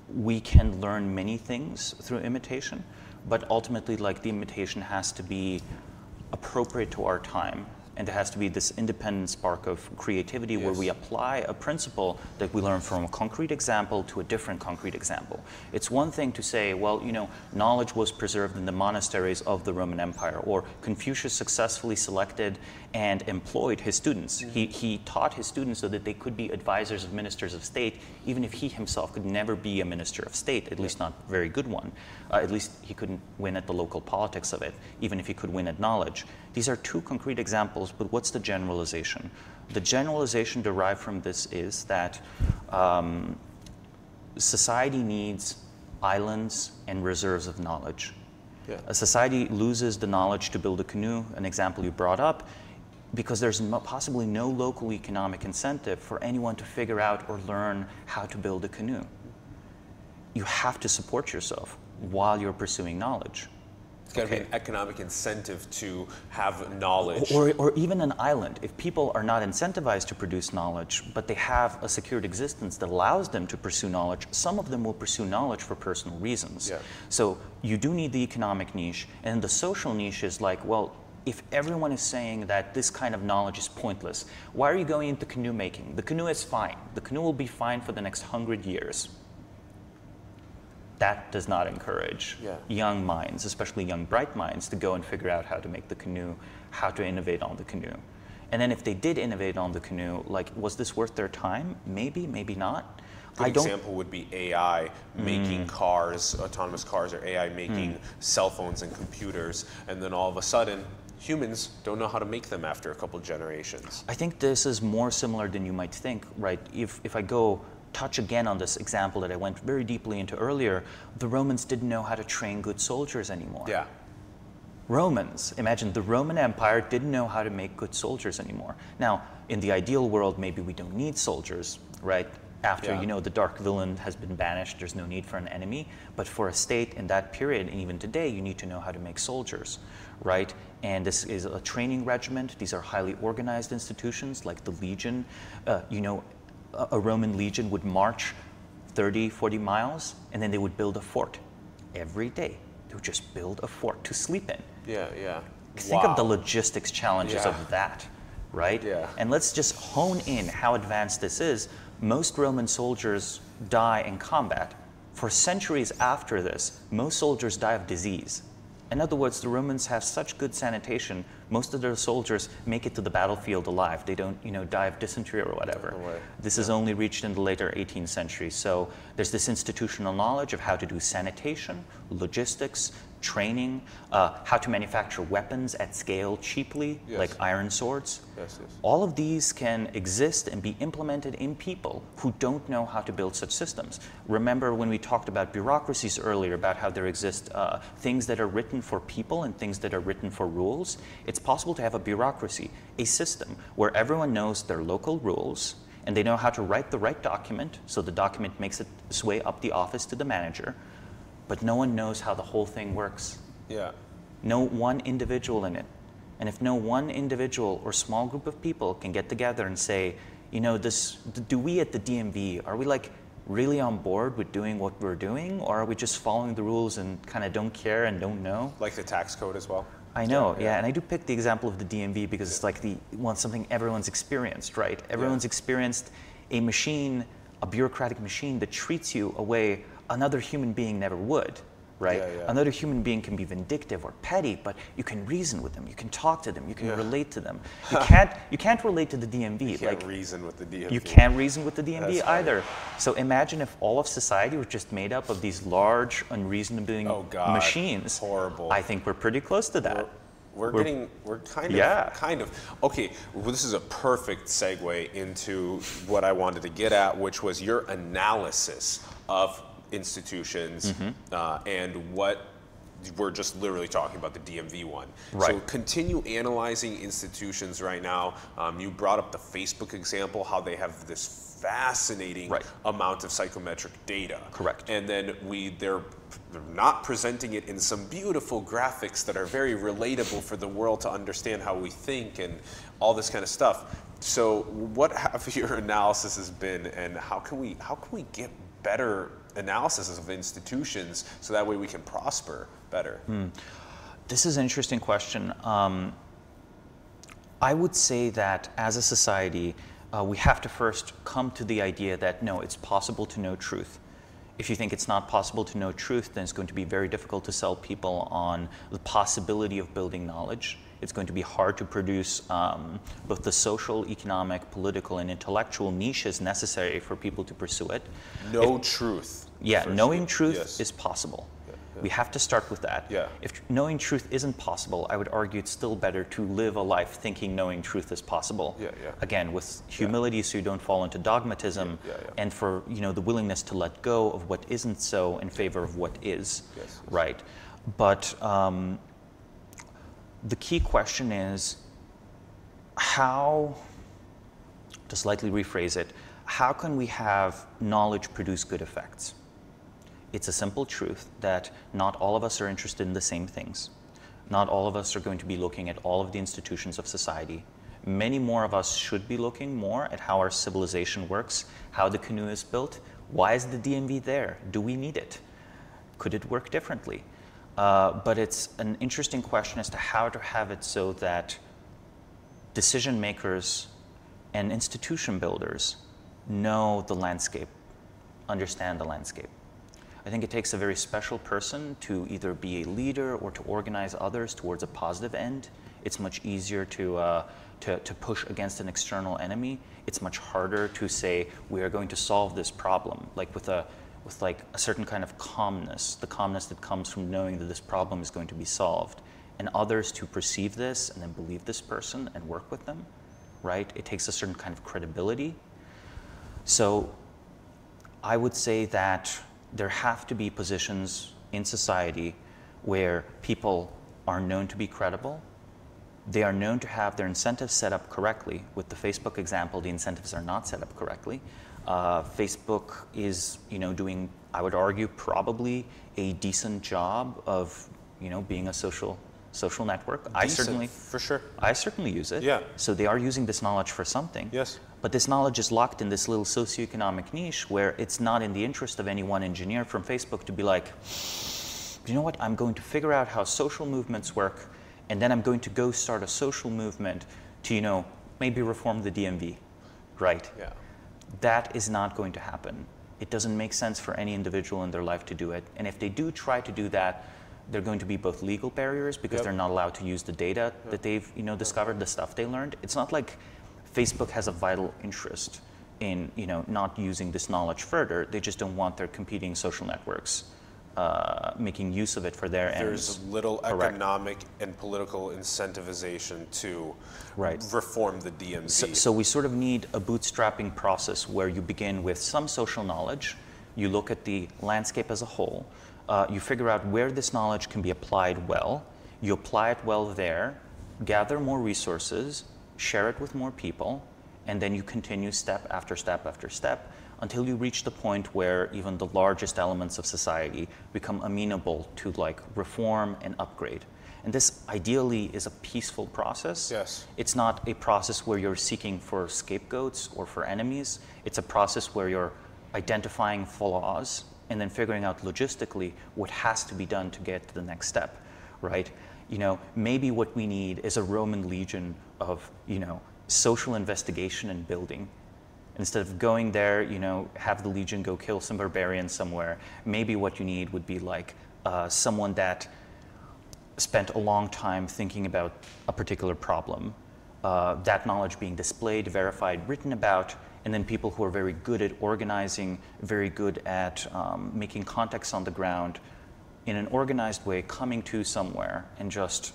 We can learn many things through imitation, but ultimately, like, the imitation has to be appropriate to our time. And there has to be this independent spark of creativity where we apply a principle that we learn from a concrete example to a different concrete example. It's one thing to say, well, you know, knowledge was preserved in the monasteries of the Roman Empire, or Confucius successfully selected and employed his students. He taught his students so that they could be advisors of ministers of state, even if he himself could never be a minister of state, at least not a very good one. At least he couldn't win at the local politics of it, even if he could win at knowledge. These are two concrete examples, but what's the generalization? The generalization derived from this is that society needs islands and reserves of knowledge. A society loses the knowledge to build a canoe, an example you brought up, because there's possibly no local economic incentive for anyone to figure out or learn how to build a canoe. You have to support yourself while you're pursuing knowledge. It's got to be an economic incentive to have knowledge. Or even an island. If people are not incentivized to produce knowledge, but they have a secured existence that allows them to pursue knowledge, some of them will pursue knowledge for personal reasons. So you do need the economic niche, and the social niche is like, well, if everyone is saying that this kind of knowledge is pointless, why are you going into canoe making? The canoe is fine. The canoe will be fine for the next 100 years. That does not encourage young minds, especially young bright minds, to go and figure out how to make the canoe, how to innovate on the canoe. And then if they did innovate on the canoe, like, was this worth their time? Maybe, maybe not. Good example would be AI making cars, autonomous cars, or AI making cell phones and computers, and then all of a sudden, humans don't know how to make them after a couple generations. I think this is more similar than you might think, right? If I go touch again on this example that I went very deeply into earlier, the Romans didn't know how to train good soldiers anymore. Romans, imagine the Roman Empire didn't know how to make good soldiers anymore. Now, in the ideal world, maybe we don't need soldiers, right? After, you know, the dark villain has been banished, there's no need for an enemy. But for a state in that period, and even today, you need to know how to make soldiers, right? And this is a training regiment. These are highly organized institutions, like the legion. You know, a Roman legion would march 30, 40 miles, and then they would build a fort every day. They would just build a fort to sleep in. Think of the logistics challenges of that, right? And let's just hone in how advanced this is. Most Roman soldiers die in combat. For centuries after this, most soldiers die of disease. In other words, the Romans have such good sanitation, most of their soldiers make it to the battlefield alive. They don't, you know, die of dysentery or whatever. This is only reached in the later 18th century. So there's this institutional knowledge of how to do sanitation, logistics, training, how to manufacture weapons at scale cheaply, like iron swords. All of these can exist and be implemented in people who don't know how to build such systems. Remember when we talked about bureaucracies earlier, about how there exist things that are written for people and things that are written for rules? It's possible to have a bureaucracy, a system where everyone knows their local rules and they know how to write the right document, so the document makes its way up the office to the manager. but no one knows how the whole thing works. Yeah. No one individual in it. And if no one individual or small group of people can get together and say, you know, do we at the DMV, are we like really on board with doing what we're doing, or are we just following the rules and kind of don't care and don't know? Like the tax code as well? I know, yeah, and I do pick the example of the DMV because it's like something everyone's experienced, right? Everyone's experienced a machine, a bureaucratic machine that treats you a way another human being never would, right? Another human being can be vindictive or petty, but you can reason with them, you can talk to them, you can relate to them. You can't relate to the DMV. You can't reason with the DMV. You can't reason with the DMV either. So imagine if all of society was just made up of these large, unreasoning machines. Horrible. I think we're pretty close to that. We're kind of. Okay, well, this is a perfect segue into what I wanted to get at, which was your analysis of institutions and what we're just literally talking about, the DMV one. Right. So continue analyzing institutions right now. You brought up the Facebook example, how they have this fascinating amount of psychometric data. Correct. And then they're not presenting it in some beautiful graphics that are very relatable for the world to understand how we think and all this kind of stuff. So what have your analysis has been, and how can we get better analysis of institutions so that way we can prosper better? This is an interesting question. I would say that as a society, we have to first come to the idea that no, it's possible to know truth. If you think it's not possible to know truth, then it's going to be very difficult to sell people on the possibility of building knowledge. It's going to be hard to produce both the social, economic, political, and intellectual niches necessary for people to pursue it. Truth. Yeah, knowing truth is possible. We have to start with that. If knowing truth isn't possible, I would argue it's still better to live a life thinking knowing truth is possible. Again, with humility, so you don't fall into dogmatism, and for the willingness to let go of what isn't so in favor of what is. Right. But the key question is how, to slightly rephrase it, how can we have knowledge produce good effects? It's a simple truth that not all of us are interested in the same things. Not all of us are going to be looking at all of the institutions of society. Many more of us should be looking more at how our civilization works, how the canoe is built. Why is the DMV there? Do we need it? Could it work differently? But it's an interesting question as to how to have it so that decision makers and institution builders know the landscape, understand the landscape. I think it takes a very special person to either be a leader or to organize others towards a positive end. It's much easier to push against an external enemy. It's much harder to say, we are going to solve this problem, with a certain kind of calmness, the calmness that comes from knowing that this problem is going to be solved. And others to perceive this and then believe this person and work with them, right? It takes a certain kind of credibility. So I would say that there have to be positions in society where people are known to be credible. They are known to have their incentives set up correctly. With the Facebook example, the incentives are not set up correctly. Facebook is, doing, I would argue, probably a decent job of, being a social network. For sure. I certainly use it. Yeah. So they are using this knowledge for something. Yes. But this knowledge is locked in this little socioeconomic niche where it's not in the interest of any one engineer from Facebook to be like, you know what, I'm going to figure out how social movements work, and then I'm going to go start a social movement to, maybe reform the DMV, right? Yeah. That is not going to happen. It doesn't make sense for any individual in their life to do it. And if they do try to do that, they're going to be both legal barriers because they're not allowed to use the data that they've discovered, the stuff they learned. It's not like Facebook has a vital interest in not using this knowledge further. They just don't want their competing social networks making use of it for their ends. There's little economic and political incentivization to reform the DMV. So we sort of need a bootstrapping process where you begin with some social knowledge, you look at the landscape as a whole, you figure out where this knowledge can be applied well, you apply it well there, gather more resources, share it with more people, and then you continue step after step after step until you reach the point where even the largest elements of society become amenable to like reform and upgrade. And this ideally is a peaceful process. Yes. It's not a process where you're seeking for scapegoats or for enemies. It's a process where you're identifying flaws and then figuring out logistically what has to be done to get to the next step, right? You know, maybe what we need is a Roman legion of, you know, social investigation and building. Instead of going there, you know, have the legion go kill some barbarians somewhere, maybe what you need would be like someone that spent a long time thinking about a particular problem, that knowledge being displayed, verified, written about, and then people who are very good at organizing, very good at making contacts on the ground in an organized way, coming to somewhere and just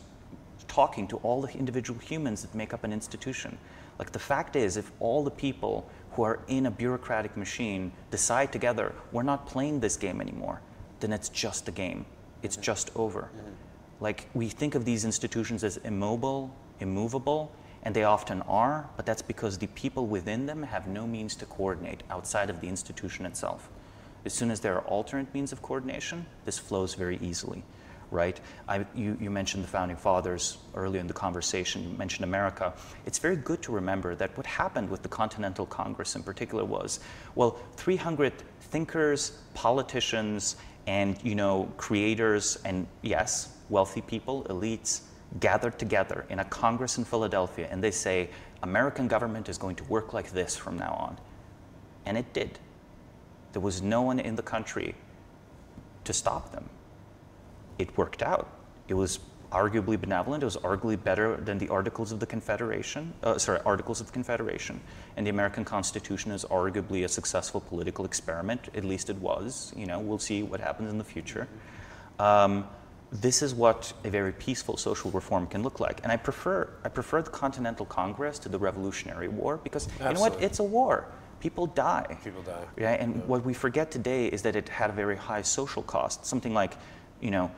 talking to all the individual humans that make up an institution. Like the fact is, if all the people who are in a bureaucratic machine decide together, we're not playing this game anymore, then it's just a game. It's just over. Like we think of these institutions as immobile, immovable, and they often are, but that's because the people within them have no means to coordinate outside of the institution itself. As soon as there are alternate means of coordination, this flows very easily, right? You mentioned the Founding Fathers earlier in the conversation, you mentioned America. It's very good to remember that what happened with the Continental Congress in particular was, well, 300 thinkers, politicians, and, you know, creators, and yes, wealthy people, elites, gathered together in a Congress in Philadelphia, and they say, American government is going to work like this from now on. And it did. There was no one in the country to stop them. It worked out. It was arguably benevolent. It was arguably better than the Articles of the Confederation. Articles of the Confederation. And the American Constitution is arguably a successful political experiment. At least it was. You know, we'll see what happens in the future. This is what a very peaceful social reform can look like. And I prefer the Continental Congress to the Revolutionary War because, you know what, it's a war. People die. People die. Yeah, and what we forget today is that it had a very high social cost. Something like, you know,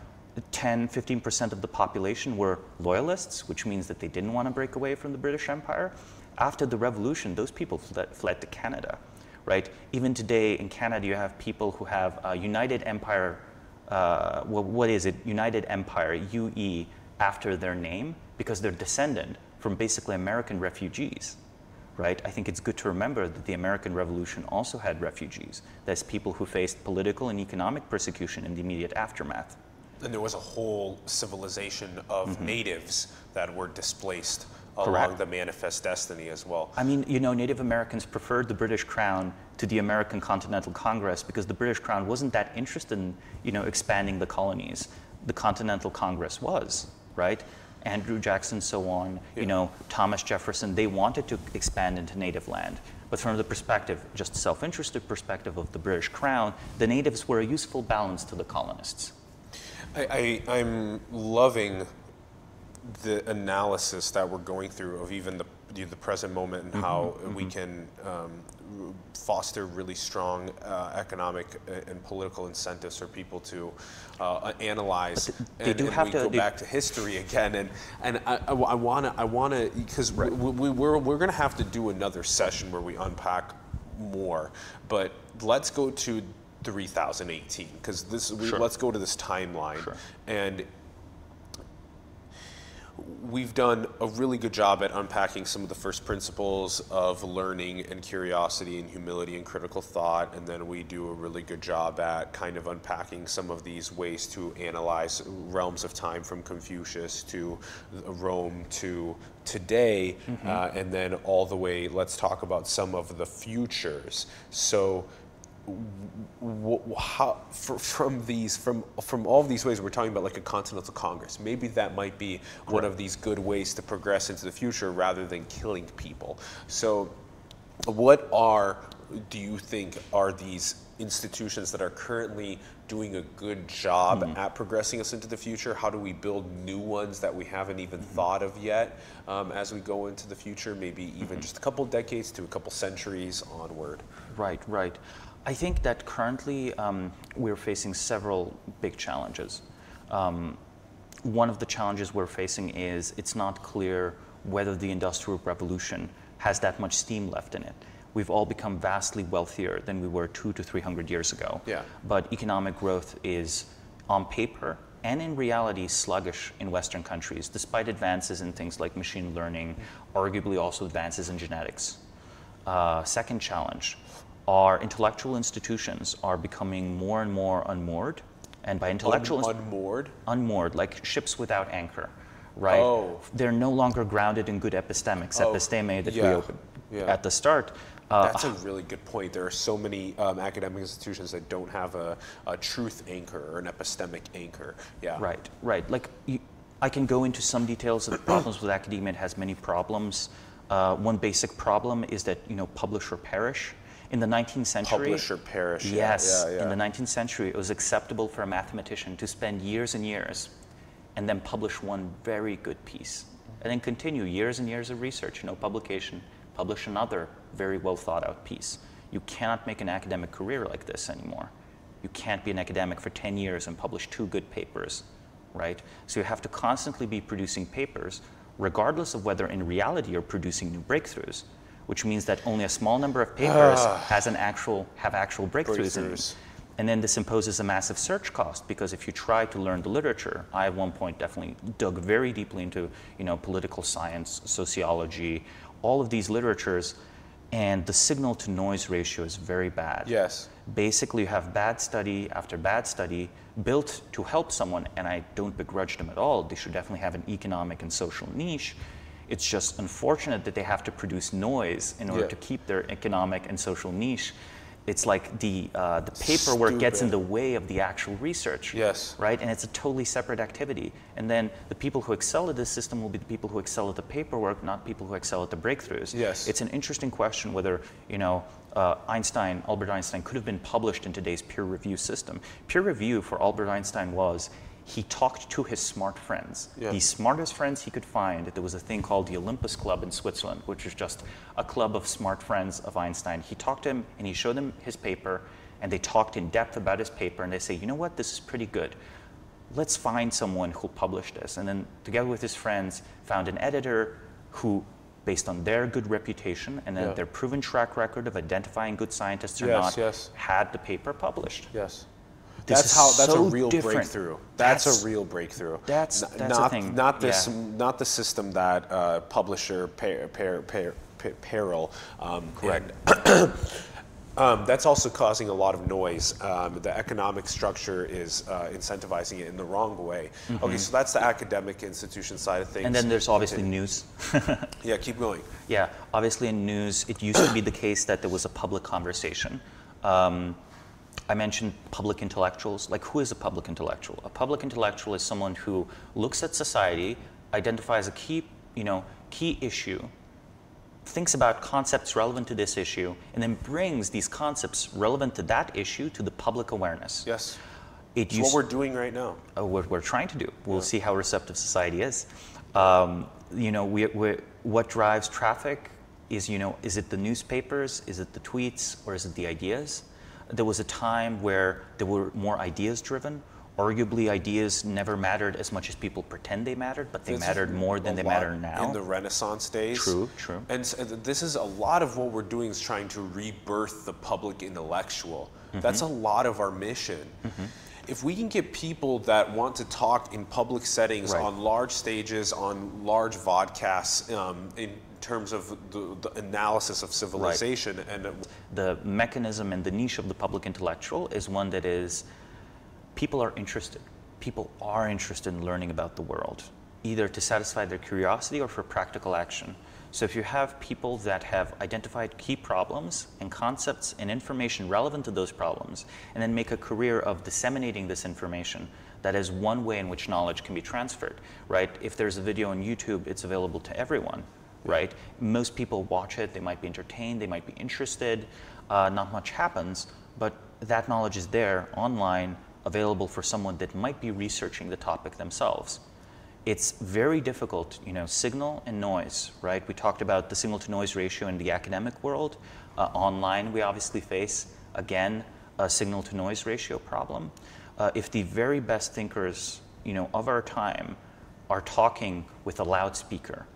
10, 15% of the population were loyalists, which means that they didn't want to break away from the British Empire. After the Revolution, those people fled to Canada, right? Even today in Canada, you have people who have United Empire, what is it? United Empire, UE, after their name, because they're descendant from basically American refugees. Right? I think it's good to remember that the American Revolution also had refugees. That's people who faced political and economic persecution in the immediate aftermath. And there was a whole civilization of natives that were displaced along Correct. the manifest destiny as well. I mean, you know, Native Americans preferred the British Crown to the American Continental Congress because the British Crown wasn't that interested in, you know, expanding the colonies. The Continental Congress was, right? Andrew Jackson, so on, you know, Thomas Jefferson, they wanted to expand into native land. But from the perspective, just self-interested perspective of the British Crown, the natives were a useful balance to the colonists. I'm loving the analysis that we're going through of even the present moment and how we can foster really strong economic and political incentives for people to analyze. They do have to go back to history again, and I want to because we're going to have to do another session where we unpack more. But let's go to 3018 because let's go to this timeline and. We've done a really good job at unpacking some of the first principles of learning and curiosity and humility and critical thought, and then we do a really good job at kind of unpacking some of these ways to analyze realms of time from Confucius to Rome to today, and then all the way, let's talk about some of the futures. So from all of these ways we're talking about, like a Continental Congress, maybe that might be one of these good ways to progress into the future rather than killing people. So what do you think are these institutions that are currently doing a good job at progressing us into the future? How do we build new ones that we haven't even thought of yet as we go into the future, maybe even just a couple decades to a couple centuries onward? Right. I think that currently we're facing several big challenges. One of the challenges we're facing is it's not clear whether the Industrial Revolution has that much steam left in it. we've all become vastly wealthier than we were 200 to 300 years ago. Yeah. But economic growth is, on paper and in reality, sluggish in Western countries, despite advances in things like machine learning, arguably also advances in genetics. Second challenge, our intellectual institutions are becoming more and more unmoored. And by intellectual... Unmoored? Unmoored, like ships without anchor, right? Oh. They're no longer grounded in good epistemics, episteme that we opened at the start. That's a really good point. There are so many academic institutions that don't have a truth anchor or an epistemic anchor. Yeah. Right, right. Like, I can go into some details of the problems with academia. It has many problems. One basic problem is that, publish or perish. In the 19th century... Publish or perish. Yes. In the 19th century, it was acceptable for a mathematician to spend years and years and then publish one very good piece. And then continue years and years of research, publication, publish another very well thought out piece. You cannot make an academic career like this anymore. You can't be an academic for 10 years and publish 2 good papers, right? So you have to constantly be producing papers, regardless of whether in reality you're producing new breakthroughs, which means that only a small number of papers have actual breakthroughs. And then this imposes a massive search cost, because if you try to learn the literature, I at one point definitely dug very deeply into political science, sociology, all of these literatures, and the signal to noise ratio is very bad. Yes. Basically, you have bad study after bad study built to help someone, and I don't begrudge them at all. They should definitely have an economic and social niche. It's just unfortunate that they have to produce noise in order to keep their economic and social niche. It's like the paperwork gets in the way of the actual research. Yes. Right? And it's a totally separate activity. And then the people who excel at this system will be the people who excel at the paperwork, not people who excel at the breakthroughs. Yes. It's an interesting question whether, Albert Einstein could have been published in today's peer review system. Peer review for Albert Einstein was, he talked to his smart friends. The smartest friends he could find. There was a thing called the Olympus Club in Switzerland, which is just a club of smart friends of Einstein. He talked to him and he showed them his paper, and they talked in depth about his paper, and they say, you know what, this is pretty good. Let's find someone who'll publish this. And then together with his friends, found an editor who, based on their good reputation and then their proven track record of identifying good scientists or not, had the paper published. Yes. That's a real different. Breakthrough. That's a real breakthrough. That's a thing. Not the system that publisher peril. Correct. That's also causing a lot of noise. The economic structure is incentivizing it in the wrong way. Okay, so that's the academic institution side of things. And then there's obviously news. Yeah, keep going. Yeah, obviously in news, it used to be the case that there was a public conversation. I mentioned public intellectuals. Like, who is a public intellectual? A public intellectual is someone who looks at society, identifies a key issue, thinks about concepts relevant to this issue, and then brings these concepts relevant to that issue to the public awareness. Yes. It's what we're doing right now. We're trying to do. We'll see how receptive society is. What drives traffic is, is it the newspapers, is it the tweets, or is it the ideas? There was a time where there were more ideas driven. Arguably, ideas never mattered as much as people pretend they mattered, but they mattered more than they matter now. In the Renaissance days. True, true. And this is a lot of what we're doing is trying to rebirth the public intellectual. That's a lot of our mission. If we can get people that want to talk in public settings, on large stages, on large vodcasts, in terms of the analysis of civilization, and the mechanism and the niche of the public intellectual is one that is, people are interested. People are interested in learning about the world, either to satisfy their curiosity or for practical action. So if you have people that have identified key problems and concepts and information relevant to those problems, and then make a career of disseminating this information, that is one way in which knowledge can be transferred, right? If there's a video on YouTube, it's available to everyone, right? Most people watch it, they might be entertained, they might be interested, not much happens, but that knowledge is there online, available for someone that might be researching the topic themselves. It's very difficult, signal and noise, right? We talked about the signal to noise ratio in the academic world. Online, we obviously face, again, a signal to noise ratio problem. If the very best thinkers, of our time are talking with a loudspeaker,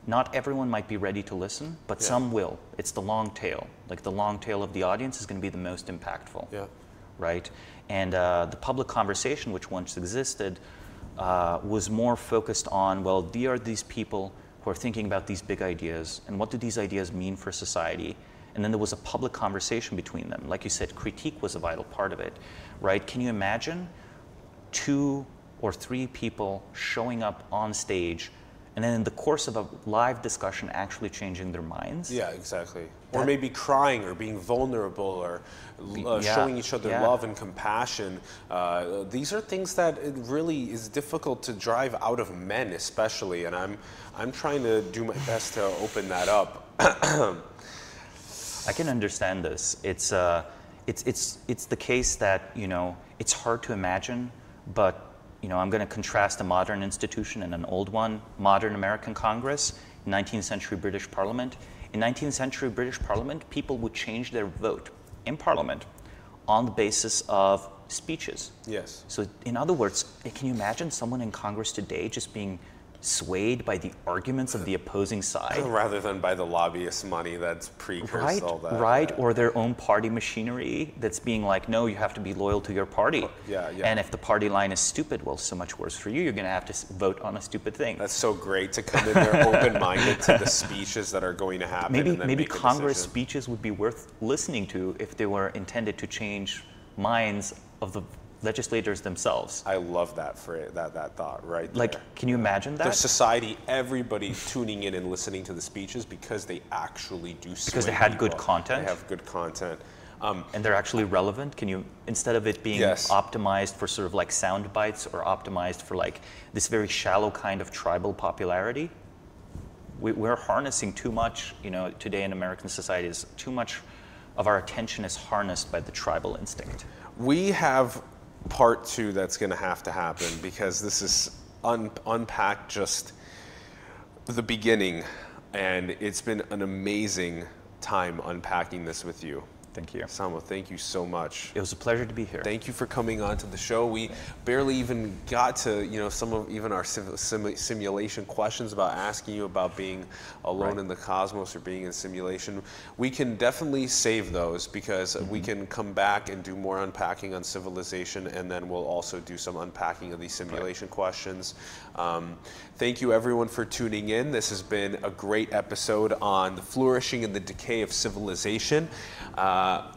not everyone might be ready to listen, but some will. It's the long tail. Like the long tail of the audience is going to be the most impactful. Yeah. Right? And the public conversation, which once existed, was more focused on, well, there are these people who are thinking about these big ideas, and what do these ideas mean for society? And then there was a public conversation between them. Like you said, critique was a vital part of it, right? Can you imagine 2 or 3 people showing up on stage and then in the course of a live discussion actually changing their minds? Yeah, exactly. Or maybe crying or being vulnerable or showing each other love and compassion. These are things that it really is difficult to drive out of men, especially, and I'm trying to do my best to open that up. I can understand this. It's the case that, you know, it's hard to imagine, but, you know, I'm going to contrast a modern institution and an old one. Modern American Congress, 19th century British Parliament. In 19th century British Parliament, people would change their vote in Parliament on the basis of speeches. Yes. So in other words, can you imagine someone in Congress today just being swayed by the arguments of the opposing side? Rather than by the lobbyist money that's precursed all that. Right, or their own party machinery that's being like, no, you have to be loyal to your party. Yeah. And if the party line is stupid, well, so much worse for you. You're going to have to vote on a stupid thing. That's so great to come in there open-minded to the speeches that are going to happen. Maybe Congress speeches would be worth listening to if they were intended to change minds of the legislators themselves. I love that that thought right there. Like, can you imagine that? The society, everybody tuning in and listening to the speeches because they actually do sway because they had people. good content. They have good content. And they're actually relevant. Can you, instead of it being optimized for sort of like sound bites or optimized for like this very shallow kind of tribal popularity, we're harnessing too much, you know, today in American society is too much of our attention is harnessed by the tribal instinct. We have part 2 that's going to happen because this is unpacked just the beginning, and it's been an amazing time unpacking this with you. Thank you. Samo, thank you so much. It was a pleasure to be here. Thank you for coming on to the show. We barely even got to, you know, some of even our simulation questions about asking you about being alone in the cosmos or being in simulation. We can definitely save those because we can come back and do more unpacking on civilization, and then we'll also do some unpacking of these simulation questions. Thank you everyone for tuning in. This has been a great episode on the flourishing and the decay of civilization.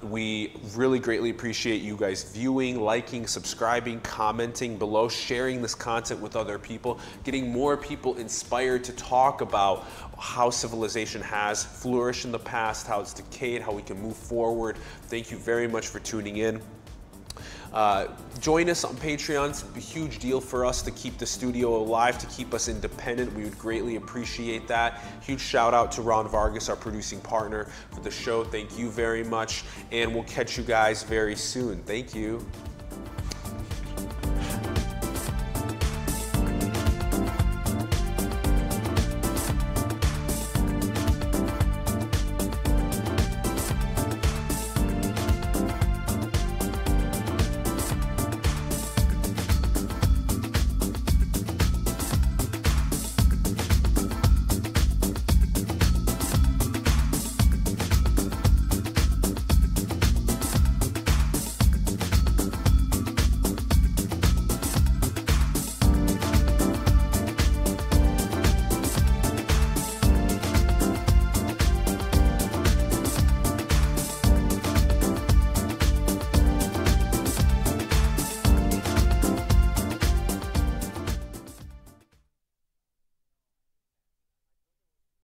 We really greatly appreciate you guys viewing, liking, subscribing, commenting below, sharing this content with other people, getting more people inspired to talk about how civilization has flourished in the past, how it's decayed, how we can move forward. Thank you very much for tuning in. Join us on Patreon. It's a huge deal for us to keep the studio alive, to keep us independent. We would greatly appreciate that. Huge shout out to Ron Vargas, our producing partner for the show. Thank you very much, and we'll catch you guys very soon. Thank you.